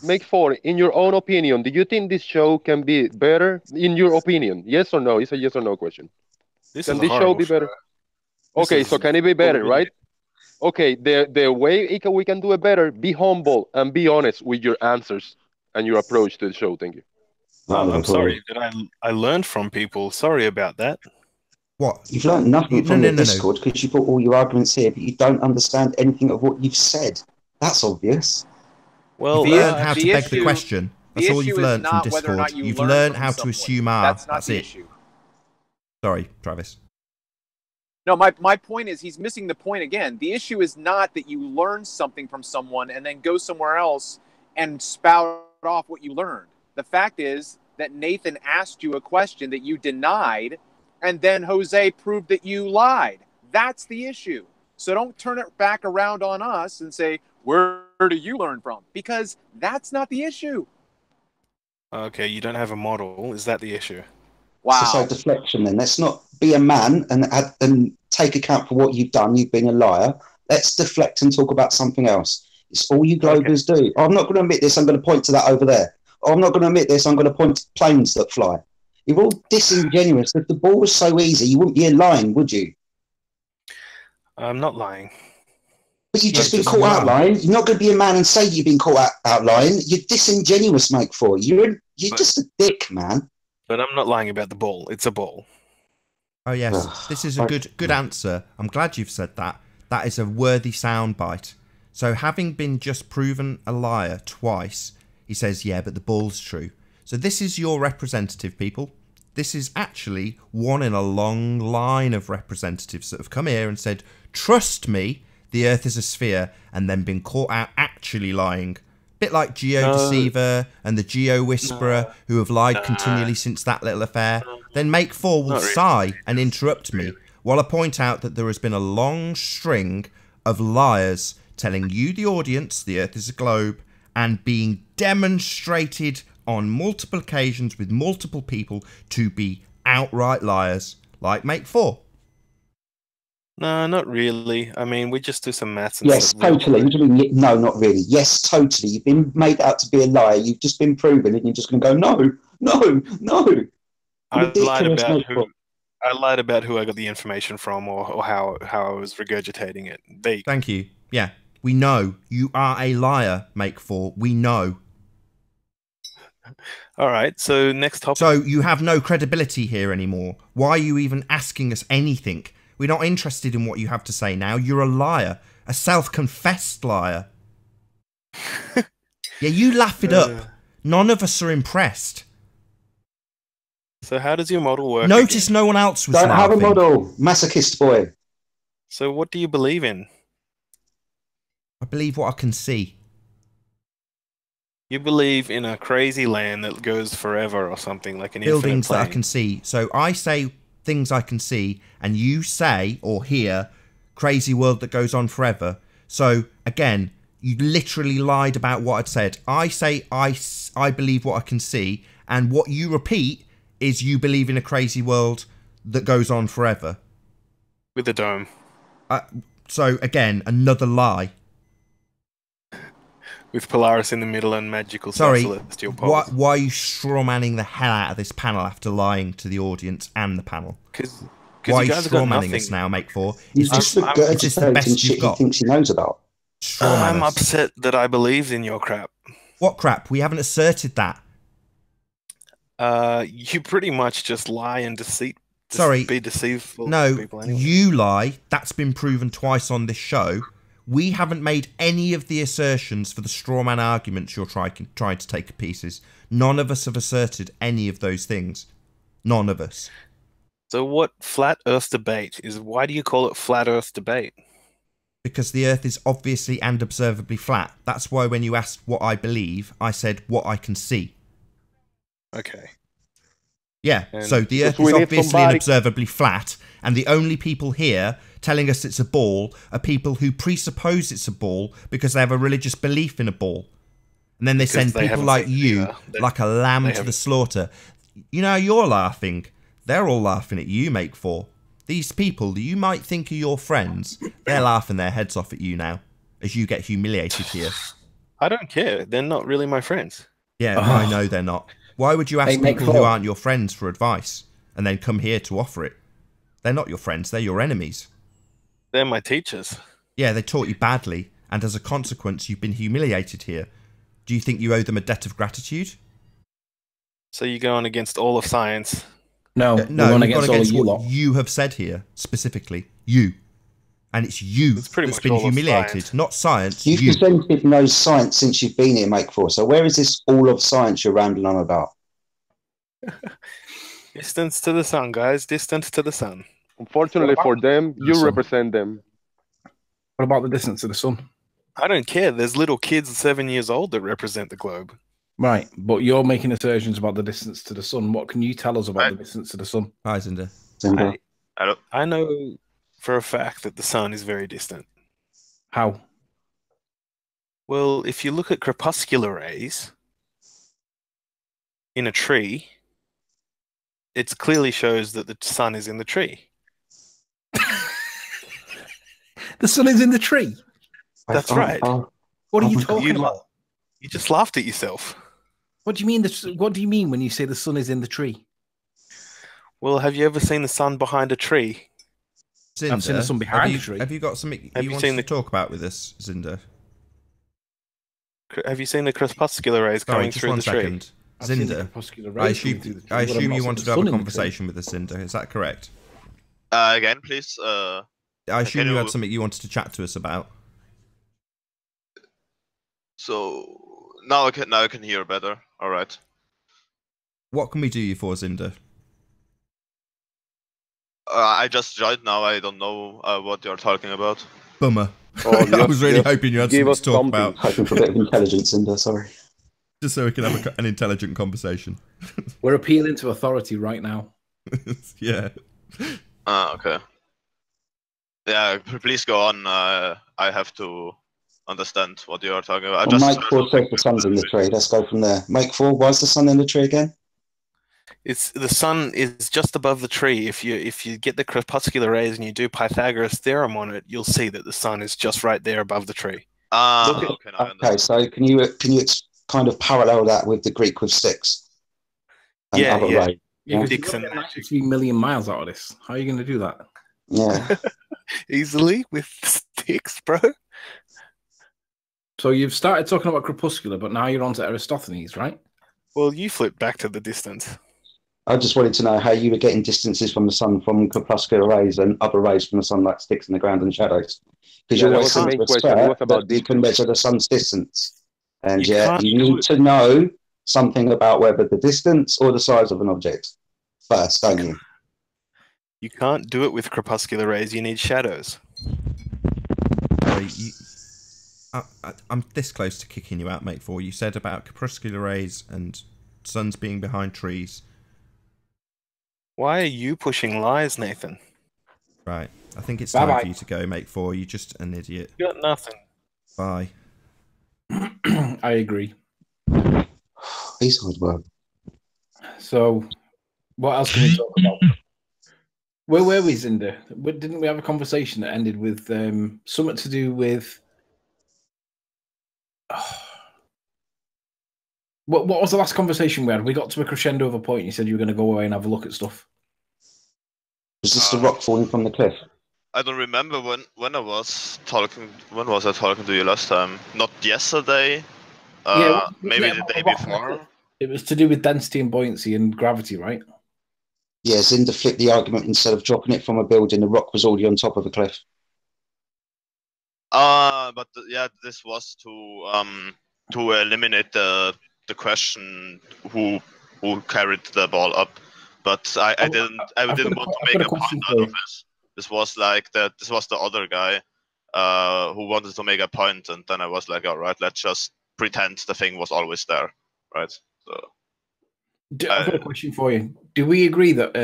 Make 4, in your own opinion, do you think this show can be better? In your opinion, yes or no? It's a yes or no question. Can this show be better? Okay, so can it be better, right? Okay, the way we can do it better, be humble and be honest with your answers and your approach to the show. Thank you. I'm sorry that I learned from people. Sorry about that. What? You've learned nothing from the Discord because you put all your arguments here, but you don't understand anything of what you've said. That's obvious. Well, you've learned how to beg the question. That's all you've learned from Discord. You've learned how to assume R. That's it. Sorry, Travis. No, my point is he's missing the point again. The issue is not that you learn something from someone and then go somewhere else and spout off what you learned. The fact is that Nathan asked you a question that you denied, and then Jose proved that you lied. That's the issue. So don't turn it back around on us and say, where do you learn from? Because that's not the issue. Okay, you don't have a model. Is that the issue? Wow. So deflection then. Let's not be a man and take account for what you've done. You've been a liar. Let's deflect and talk about something else. It's all you Globers do. Oh, I'm not going to admit this. I'm going to point to that over there. Oh, I'm not going to admit this. I'm going to point to planes that fly. You're all disingenuous. If the ball was so easy, you wouldn't be lying, would you? I'm not lying. But you've just been caught out lying. You're not going to be a man and say you've been caught out lying. You're disingenuous, Make 4. You're just a dick, man. But I'm not lying about the ball. It's a ball. Oh yes, this is a good answer. I'm glad you've said that. That is a worthy soundbite. So having been just proven a liar twice, he says, yeah, but the ball's true. So this is your representative, people. This is actually one in a long line of representatives that have come here and said, trust me, the Earth is a sphere, and then been caught out actually lying. Bit like Geo-Deceiver and the Geo-Whisperer, who have lied continually since that little affair. Then Make 4 will sigh and interrupt me, while I point out that there has been a long string of liars telling you, the audience, the Earth is a globe, and being demonstrated on multiple occasions with multiple people to be outright liars, like Make 4. No, not really. I mean, we just do some maths and Yes, stuff. real totally. quick. What do you mean? No, not really. Yes, totally. You've been made out to be a liar. You've just been proven, and you're just going to go, no, no, no. I lied Ridiculous. about No, who I got the information from, or how I was regurgitating it. There you go. Thank you. Yeah, we know you are a liar, Make 4. We know. All right. So next topic. So you have no credibility here anymore. Why are you even asking us anything? We're not interested in what you have to say now. You're a liar, a self-confessed liar. Yeah, you laugh it up. None of us are impressed. So how does your model work? Notice again? no one else was don't have a laughing. model. Masochist boy. So what do you believe in? I believe what I can see. You believe in a crazy land that goes forever or something, like an Buildings infinite that I plane. can see. So I say things I can see, and you say or hear crazy world that goes on forever. So again, you literally lied about what I'd said. I say I believe what I can see, and what you repeat is you believe in a crazy world that goes on forever. With a dome. So again, another lie. With Polaris in the middle and magical Sorry, celestial poles. why are you strawmanning the hell out of this panel after lying to the audience and the panel? Why are you strawmanning us now, Make 4? He's just regurgitating shit he thinks he knows about. I'm upset that I believed in your crap. What crap? We haven't asserted that. You pretty much just lie and deceit. Be deceitful. No, people anyway. you lie. That's been proven twice on this show. We haven't made any of the assertions for the strawman arguments you're trying to take to pieces. None of us have asserted any of those things. None of us. So what flat Earth debate is? Why do you call it flat Earth debate? Because the Earth is obviously and observably flat. That's why when you asked what I believe, I said what I can see. Okay. Yeah, And so the Earth is obviously and observably flat, and the only people here telling us it's a ball are people who presuppose it's a ball because they have a religious belief in a ball. And then they send people like you, like a lamb to the slaughter. You know, you're laughing. They're all laughing at you, Make 4. These people that you might think are your friends, they're laughing their heads off at you now, as you get humiliated here. I don't care. They're not really my friends. Yeah, I know they're not. Why would you ask people who aren't your friends for advice and then come here to offer it? They're not your friends, they're your enemies. They're my teachers. Yeah, they taught you badly, and as a consequence, you've been humiliated here. Do you think you owe them a debt of gratitude? So you're going against all of science? No, no, you've gone against what you have said here, specifically. You. And it's you that's been humiliated, not science. You've presented no science since you've been here, Make 4. So where is this all of science you're rambling on about? Distance to the sun, guys. Distance to the sun. Unfortunately for them, you represent them. What about the distance to the sun? I don't care. There's little kids 7 years old that represent the globe. Right, but you're making assertions about the distance to the sun. What can you tell us about the distance to the sun? Hi, Zinder. I know for a fact that the sun is very distant. How? Well, if you look at crepuscular rays in a tree, it clearly shows that the sun is in the tree. The sun is in the tree? That's right. What are you talking about? You just laughed at yourself. What do you mean? What do you mean when you say the sun is in the tree? Well, have you ever seen the sun behind a tree? Zinder, I've seen the sun behind the tree. Have you got something you want to talk about with us, Zinder? Have you seen the crepuscular rays coming through the tree? Zinder, I assume you wanted to have a conversation with us, Zinder. Is that correct? Again, please. I assume you had something you wanted to chat to us about. So now I can hear better. All right. What can we do you for, Zinder? I just joined now. I don't know what you're talking about. Bummer. I was really hoping you had something to talk about. Hoping for a bit of intelligence, Zinder. Sorry. Just so we can have an intelligent conversation. We're appealing to authority right now. Yeah. Okay. Yeah, please go on. I have to understand what you are talking about. Make 4 says the sun's in the tree. Let's go from there. Make 4, why is the sun in the tree again? It's the sun is just above the tree. If you get the crepuscular rays and you do Pythagoras theorem on it, you'll see that the sun is just right there above the tree. Okay, so can you kind of parallel that with the Greek with sticks and other rays? Yeah, because you're going to get 93 million miles out of this. How are you going to do that? Yeah. Easily with sticks, bro. So you've started talking about crepuscular, but now you're on to Aristophanes, right? Well, you flip back to the distance. I just wanted to know how you were getting distances from the sun from crepuscular rays and other rays from the sun, like sticks in the ground and shadows. Because you always seem to assert that you can measure the sun's distance. And you need to know something about whether the distance or the size of an object first, don't you? You can't do it with crepuscular rays. You need shadows. I'm this close to kicking you out, mate. For you said about crepuscular rays and suns being behind trees. Why are you pushing lies, Nathan? Right. I think it's time for you to go, mate. For you're just an idiot. You got nothing. Bye. I agree. He's hard work. So, what else can we talk about? Where were we, Zinder? Didn't we have a conversation that ended with something to do with... What was the last conversation we had? We got to a crescendo of a point. You said you were going to go away and have a look at stuff. Was this the rock falling from the cliff? I don't remember when I was talking. When was I talking to you last time? Not yesterday. Maybe the day before. It was to do with density and buoyancy and gravity, right? Yeah, Zinder flipped the argument. Instead of dropping it from a building, the rock was already on top of a cliff. But yeah, this was to eliminate the question who carried the ball up. But I didn't want to make a point out of this. This was like this was the other guy who wanted to make a point, and then I was like, all right, let's just pretend the thing was always there, right? So I've got a question for you. Do we agree that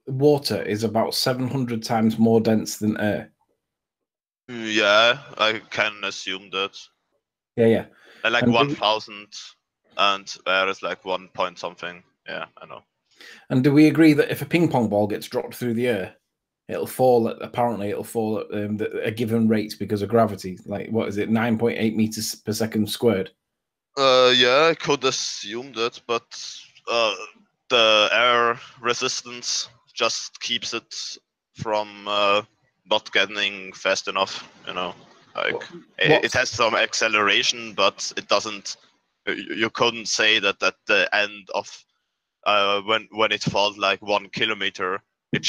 water is about 700 times more dense than air? Yeah, I can assume that. Yeah. Like 1,000, and air is like 1 point something. Yeah, I know. And do we agree that if a ping pong ball gets dropped through the air, it'll fall at a given rate because of gravity? Like, what is it, 9.8 meters per second squared? Yeah, I could assume that, but the air resistance just keeps it from not getting fast enough, you know. Like, it has some acceleration, but it doesn't. You couldn't say that at the end of when it falls like 1 kilometer, it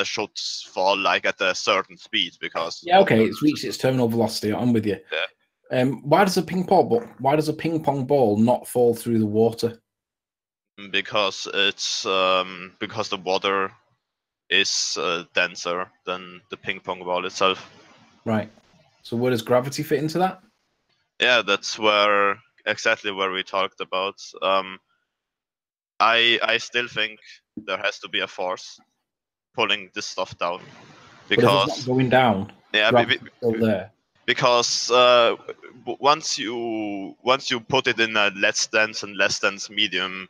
should fall like at a certain speed, because it's reached its terminal velocity. I'm with you. Yeah. Why does a ping pong ball not fall through the water? Because it's because the water is denser than the ping pong ball itself. Right. So where does gravity fit into that? Yeah, that's exactly where we talked about. I still think there has to be a force pulling this stuff down, because but if it's not going down, still there. Because once you put it in a less dense medium,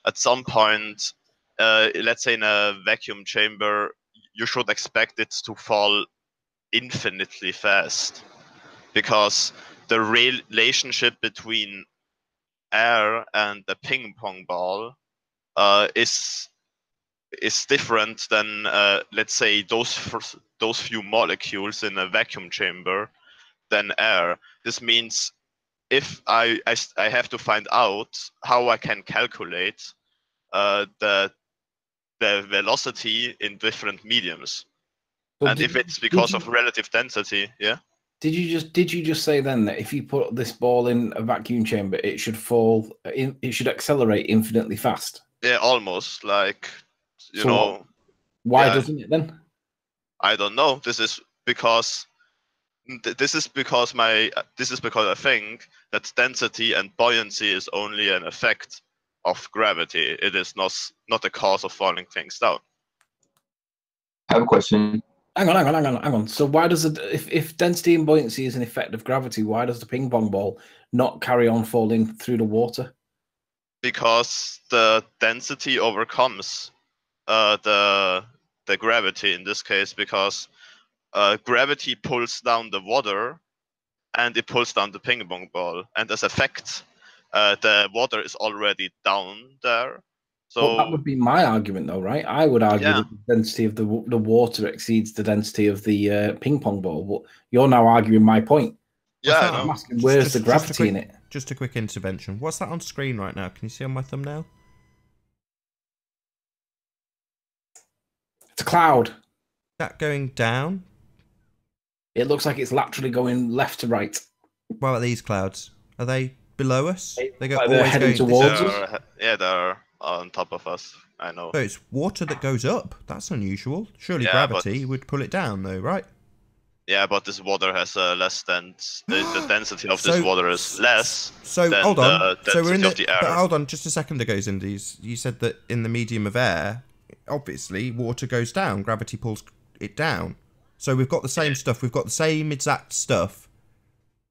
at some point, let's say in a vacuum chamber, you should expect it to fall infinitely fast, because the relationship between air and the ping pong ball is different than let's say those few molecules in a vacuum chamber than air. This means if I have to find out how I can calculate the velocity in different mediums. So and if it's because of relative density, yeah. Did you just say then that if you put this ball in a vacuum chamber, it should it should accelerate infinitely fast? Yeah, almost, like, you know. Why doesn't it then? I don't know. This is because I think that density and buoyancy is only an effect of gravity. It is not a cause of falling things down. I have a question. Hang on. So why does it, if density and buoyancy is an effect of gravity, why does the ping pong ball not carry on falling through the water? Because the density overcomes the gravity in this case, because gravity pulls down the water and it pulls down the ping pong ball, and as effect, the water is already down there. So well, that would be my argument, though, right? I would argue that the density of the water exceeds the density of the ping pong ball. But you're now arguing my point. Yeah, I'm asking, where's the gravity in it? Just a quick intervention. What's that on screen right now? Can you see on my thumbnail? It's a cloud. That going down? It looks like it's laterally going left to right. What about these clouds? Are they below us? They're heading towards us? Yeah, they're on top of us. I know. So it's water that goes up. That's unusual. Surely gravity would pull it down, though, right? Yeah, but this water has less than the density of this water is less. So than hold on. The So we're in density the. of the air. But hold on, just a second ago, Zindy, you said that in the medium of air, obviously water goes down. Gravity pulls it down. So we've got the same stuff. We've got the same exact stuff,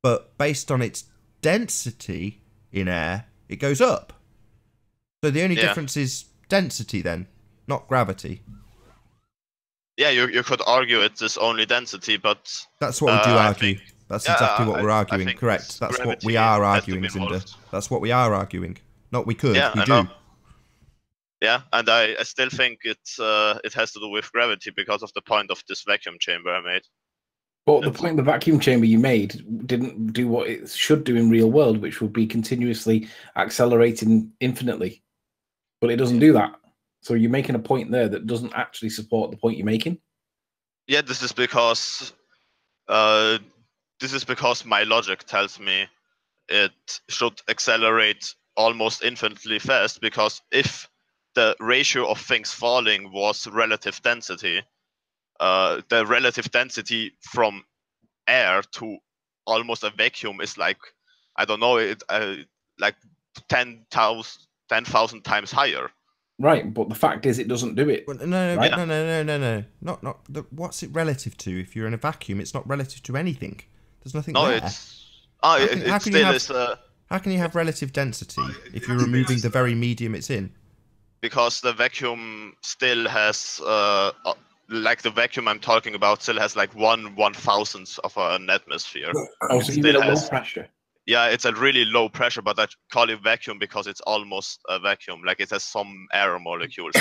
but based on its density in air, it goes up. So the only difference is density then, not gravity. Yeah, you could argue it is only density, but that's what we do argue. That's exactly what we're arguing. Correct. That's what we are arguing, Zinder. That's what we are arguing. Not we could. Yeah, we I do. know. Yeah, and I still think it has to do with gravity because of the point of this vacuum chamber I made. But the point of the vacuum chamber you made didn't do what it should do in real world, which would be continuously accelerating infinitely. But it doesn't do that. So you're making a point there that doesn't actually support the point you're making. Yeah, this is because my logic tells me it should accelerate almost infinitely fast, because if the ratio of things falling was relative density, the relative density from air to almost a vacuum is like, I don't know, like 10,000 times higher. Right, but the fact is, it doesn't do it. No, right? no. Not. What's it relative to? If you're in a vacuum, it's not relative to anything. There's nothing there. How can you have relative density if you're removing the very medium it's in? Because the vacuum still has, like the vacuum I'm talking about, still has like 1/1000th of an atmosphere. Oh, so you low pressure. Yeah, it's a really low pressure, but I call it vacuum because it's almost a vacuum. Like it has some air molecules.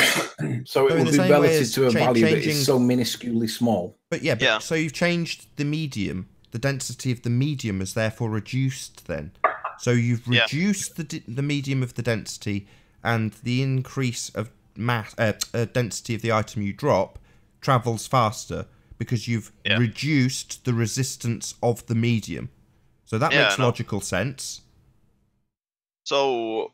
So it will be relative to a value that is so minusculely small. But yeah, so you've changed the medium. The density of the medium is therefore reduced then. So you've reduced the medium of the density, and the increase of mass density of the item you drop travels faster because you've reduced the resistance of the medium. So that makes logical sense. So,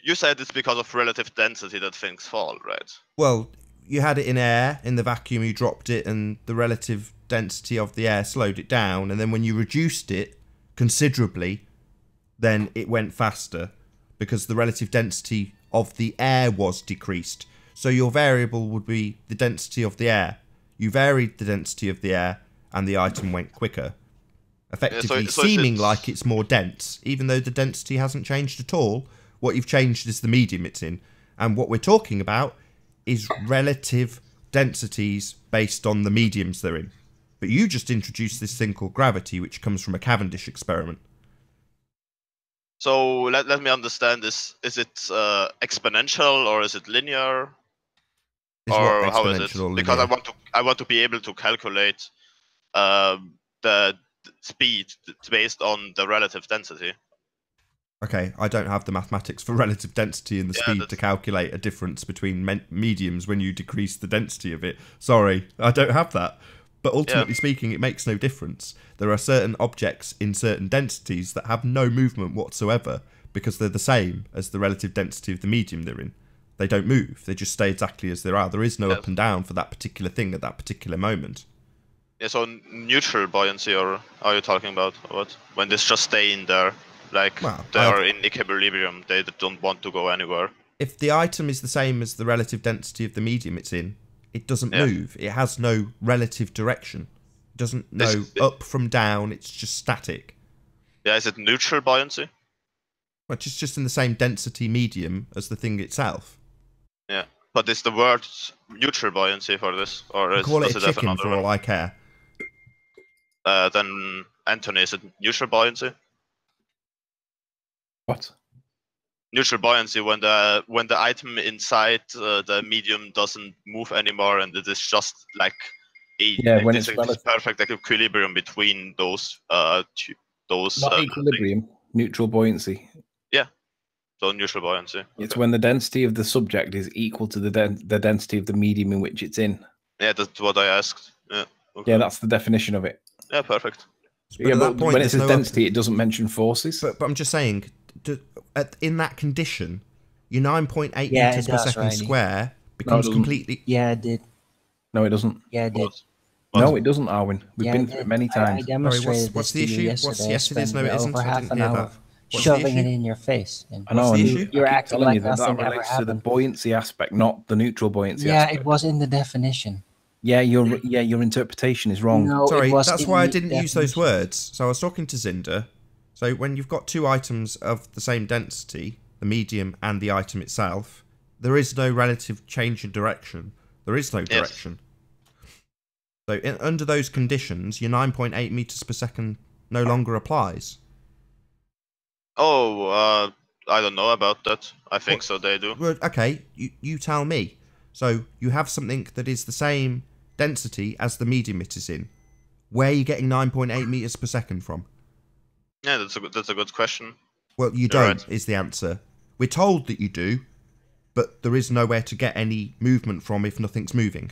you said it's because of relative density that things fall, right? Well, you had it in air, in the vacuum you dropped it, and the relative density of the air slowed it down, and then when you reduced it considerably, then it went faster, because the relative density of the air was decreased. So your variable would be the density of the air. You varied the density of the air, and the item went quicker. Effectively seeming like it's more dense, even though the density hasn't changed at all. What you've changed is the medium it's in. And what we're talking about is relative densities based on the mediums they're in. But you just introduced this thing called gravity, which comes from a Cavendish experiment. So let me understand this. Is it exponential or is it linear? Or how is it? Because I want to be able to calculate the speed based on the relative density. Okay, I don't have the mathematics for relative density and the speed to calculate a difference between mediums when you decrease the density of it. Sorry, I don't have that. But ultimately speaking, it makes no difference. There are certain objects in certain densities that have no movement whatsoever because they're the same as the relative density of the medium they're in. They don't move. They just stay exactly as they are. There is no up and down for that particular thing at that particular moment. Yeah, so neutral buoyancy, or are you talking about what? When they just stay in there, like they are in equilibrium, they don't want to go anywhere. If the item is the same as the relative density of the medium it's in, it doesn't move. It has no relative direction. It doesn't know up from down. It's just static. Yeah, is it neutral buoyancy? Which is just in the same density medium as the thing itself. Yeah, but is the word neutral buoyancy for this, or Call it does a have chicken another for one? all I care. Then Anthony, is it neutral buoyancy? What? Neutral buoyancy when the item inside the medium doesn't move anymore, and it is just like when this it's relative. perfect equilibrium between those Not equilibrium, neutral buoyancy. Yeah, so neutral buoyancy. It's when the density of the subject is equal to the density of the medium in which it's in. Yeah, that's what I asked. Yeah. Okay. Yeah, that's the definition of it. Yeah, perfect. Yeah, but when it says density, it doesn't mention forces. But I'm just saying, in that condition, your 9.8 meters per second square becomes completely. Yeah, it did. No, it doesn't. Yeah, it did. No, it doesn't, Arwin. We've been through it many times. I demonstrated what's this the to you issue? What's the yesterday. yes, it is, no, it isn't? Over I half didn't an hear hour that. What's the shoving it issue? in your face. And I know. What's the issue? You're I keep acting telling like you that nothing that ever relates to the happened. buoyancy aspect, not the neutral buoyancy Yeah, aspect. it was in the definition. Yeah, your interpretation is wrong. No, Sorry, it was that's in why I the didn't use those definition. words. So I was talking to Zinda. So when you've got two items of the same density, the medium and the item itself, there is no relative change in direction. There is no direction. So under those conditions, your 9.8 meters per second no longer applies. Oh, I don't know about that. I think so, they do. Well, okay, you tell me. So you have something that is the same density as the medium it is in. Where are you getting 9.8 meters per second from? Yeah, that's a good question. Well, you You're don't, right. is the answer. We're told that you do, but there is nowhere to get any movement from if nothing's moving.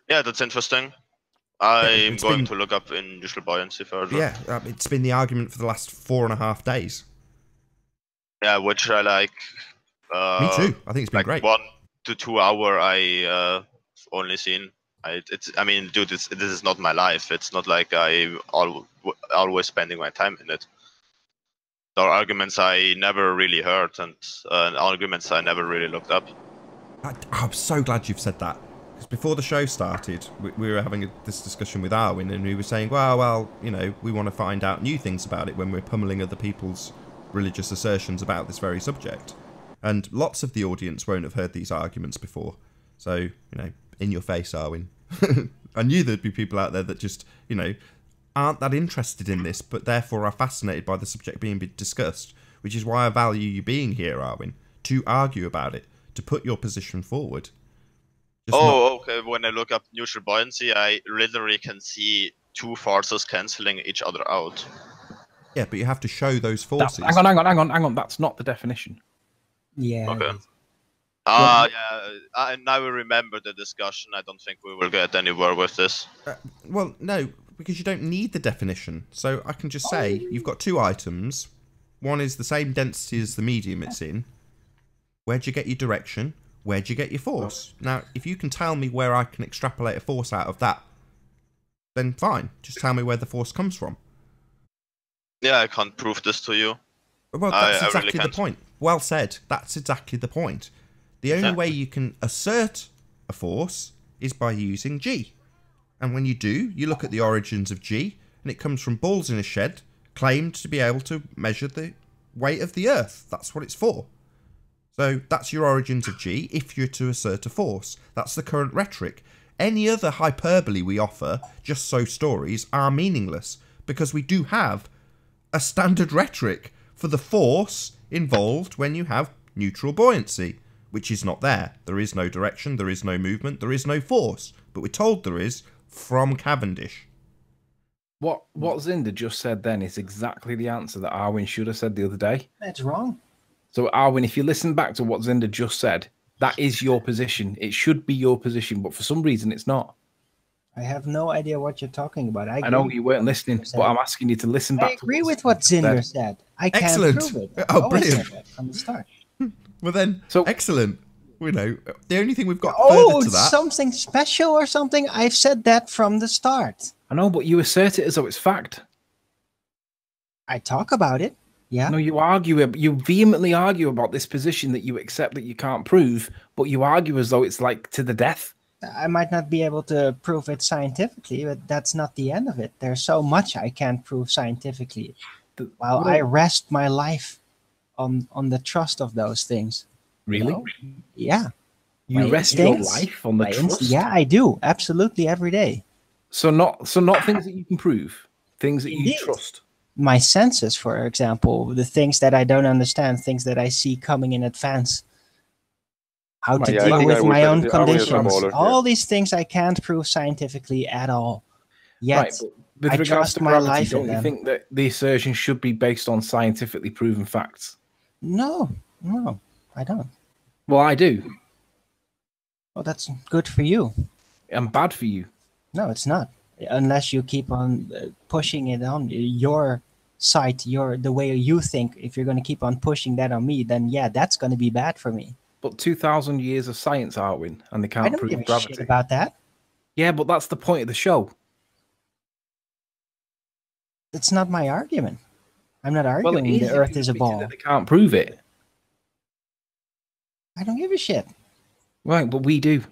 Yeah, that's interesting. I'm it's going been- to look up in neutral buoyancy further. Yeah, it's been the argument for the last 4.5 days. Yeah, which I like. Me too. I think it's been like great. 1 to 2 hour I only seen. I mean, dude, this is not my life. It's not like I always spending my time in it. There are arguments I never really heard and arguments I never really looked up. I'm so glad you've said that. Because before the show started, we were having this discussion with Arwin, and we were saying, well, you know, we want to find out new things about it when we're pummeling other people's religious assertions about this very subject. And lots of the audience won't have heard these arguments before. So, you know, in your face, Arwin. I knew there'd be people out there that just, you know, aren't that interested in this, but therefore are fascinated by the subject being discussed, which is why I value you being here, Arwin, to argue about it, to put your position forward. Okay. When I look up neutral buoyancy, I literally can see two forces cancelling each other out. Yeah, but you have to show those forces. Hang on. That's not the definition. Yeah. Okay. Yeah. I now remember the discussion. I don't think we will get anywhere with this. Well, no, because you don't need the definition. So I can just say you've got two items. One is the same density as the medium it's in. Where'd you get your direction? Where'd you get your force? Now, if you can tell me where I can extrapolate a force out of that, then fine. Just tell me where the force comes from. Yeah, I can't prove this to you. Well, that's I exactly really the point. Well said. That's exactly the point. The only way you can assert a force is by using G. And when you do, you look at the origins of G, and it comes from balls in a shed claimed to be able to measure the weight of the Earth. That's what it's for. So that's your origins of G if you're to assert a force. That's the current rhetoric. Any other hyperbole we offer, just so stories, are meaningless, because we do have a standard rhetoric for the force involved when you have neutral buoyancy, which is not there. There is no direction, there is no movement, there is no force, but we're told there is from Cavendish. What Zinda just said then is exactly the answer that Arwin should have said the other day. That's wrong. So, Arwin, if you listen back to what Zinda just said, that is your position. It should be your position, but for some reason it's not. I have no idea what you're talking about. I know you weren't listening, but I'm asking you to listen back. I agree with what Zinder said. I can't Excellent. prove it. Oh, Always brilliant. said that from the start. Well then, excellent. You know, the only thing we've got Oh, further to that... something special or something? I've said that from the start. I know, but you assert it as though it's fact. I talk about it. Yeah. No, you vehemently argue about this position that you accept that you can't prove, but you argue as though it's like to the death. I might not be able to prove it scientifically, but that's not the end of it. There's so much I can't prove scientifically. Well, I rest my life on the trust of those things. Really? You know? Yeah. You rest your life on the trust? Yeah, I do. Absolutely every day. So not things that you can prove, things that you trust. My senses, for example, the things that I don't understand, things that I see coming in advance. How to deal with my own conditions. All these things I can't prove scientifically at all. Yet, right, but with regards to gravity, don't you think that the assertion should be based on scientifically proven facts? No, I don't. Well, I do. Well, that's good for you. And bad for you. No, it's not. Unless you keep on pushing it on your side, the way you think. If you're going to keep on pushing that on me, then yeah, that's going to be bad for me. But 2,000 years of science, Arwin, and they can't prove gravity. I don't give a shit about that. Yeah, but that's the point of the show. It's not my argument. I'm not arguing the Earth is a ball. They can't prove it. I don't give a shit. Right, but we do.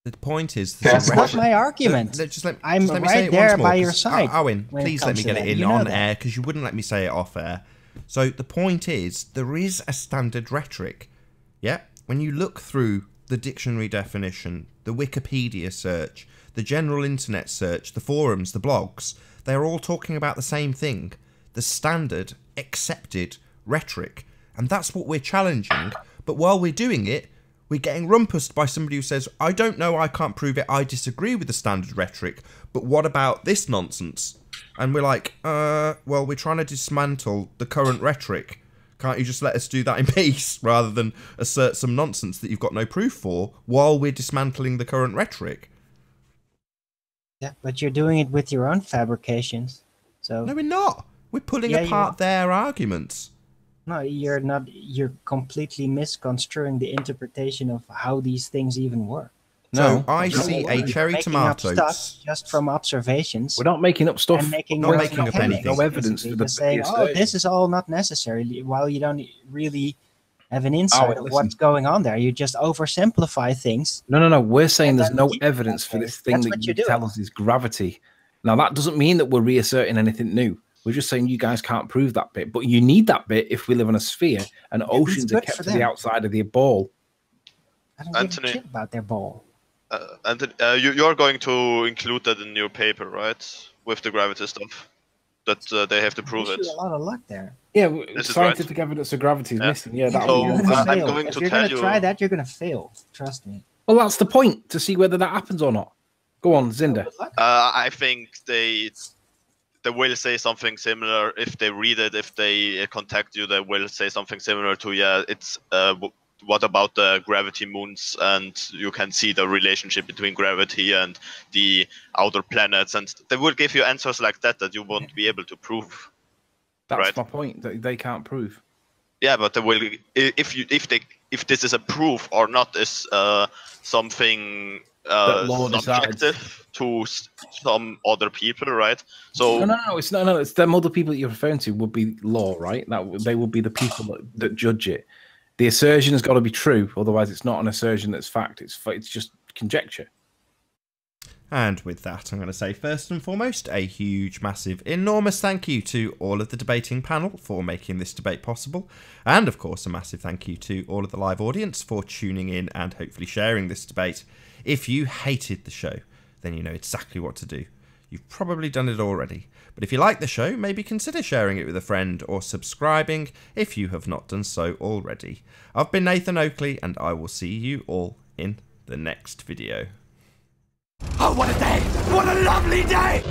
The point is, that's not my argument. I'm right there by your side. Owen, please let me get it in on air, because you wouldn't let me say it off air. So the point is, there is a standard rhetoric. Yeah, when you look through the dictionary definition, the Wikipedia search, the general internet search, the forums, the blogs, they're all talking about the same thing. The standard, accepted rhetoric. And that's what we're challenging. But while we're doing it, we're getting rumpused by somebody who says, I don't know, I can't prove it, I disagree with the standard rhetoric, but what about this nonsense? And we're like, well, we're trying to dismantle the current rhetoric. Can't you just let us do that in peace, rather than assert some nonsense that you've got no proof for, while we're dismantling the current rhetoric? Yeah, but you're doing it with your own fabrications. So no, we're not. We're pulling apart their arguments. No, you're not. You're completely misconstruing the interpretation of how these things even work. No, so I see a cherry tomato just from observations. We're not making up stuff. And making not making up anything. No evidence for the saying, oh, this is all not necessary. While you don't really have an insight of what's going on there, you just oversimplify things. No. We're saying there's no evidence for this thing that you tell us is gravity. Now that doesn't mean that we're reasserting anything new. We're just saying you guys can't prove that bit, but you need that bit if we live on a sphere and oceans are kept to the outside of the ball. I don't give a shit about their ball. Anthony, you're going to include that in your paper, right? With the gravity stuff, that they have to prove it. A lot of luck there. Yeah, scientific evidence of gravity is missing. Yeah, that I'm going to tell you. If you're going to try that, you're going to fail. Trust me. Well, that's the point, to see whether that happens or not. Go on, Zinda. I think they will say something similar if they read it. If they contact you, they will say something similar to, yeah, it's what about the gravity moons, and you can see the relationship between gravity and the outer planets, and they will give you answers like that you won't be able to prove. That's my point, that they can't prove. Yeah, but they will, if this is a proof or not is something subjective to some other people, right? So no, it's no, it's them other people that you're referring to would be law, right? That they will be the people that judge it. The assertion has got to be true, otherwise it's not an assertion that's fact. It's just conjecture. And with that, I'm going to say first and foremost, a huge, massive, enormous thank you to all of the debating panel for making this debate possible. And of course, a massive thank you to all of the live audience for tuning in and hopefully sharing this debate. If you hated the show, then you know exactly what to do. You've probably done it already. But if you like the show, maybe consider sharing it with a friend or subscribing if you have not done so already. I've been Nathan Oakley, and I will see you all in the next video. Oh, what a day! What a lovely day!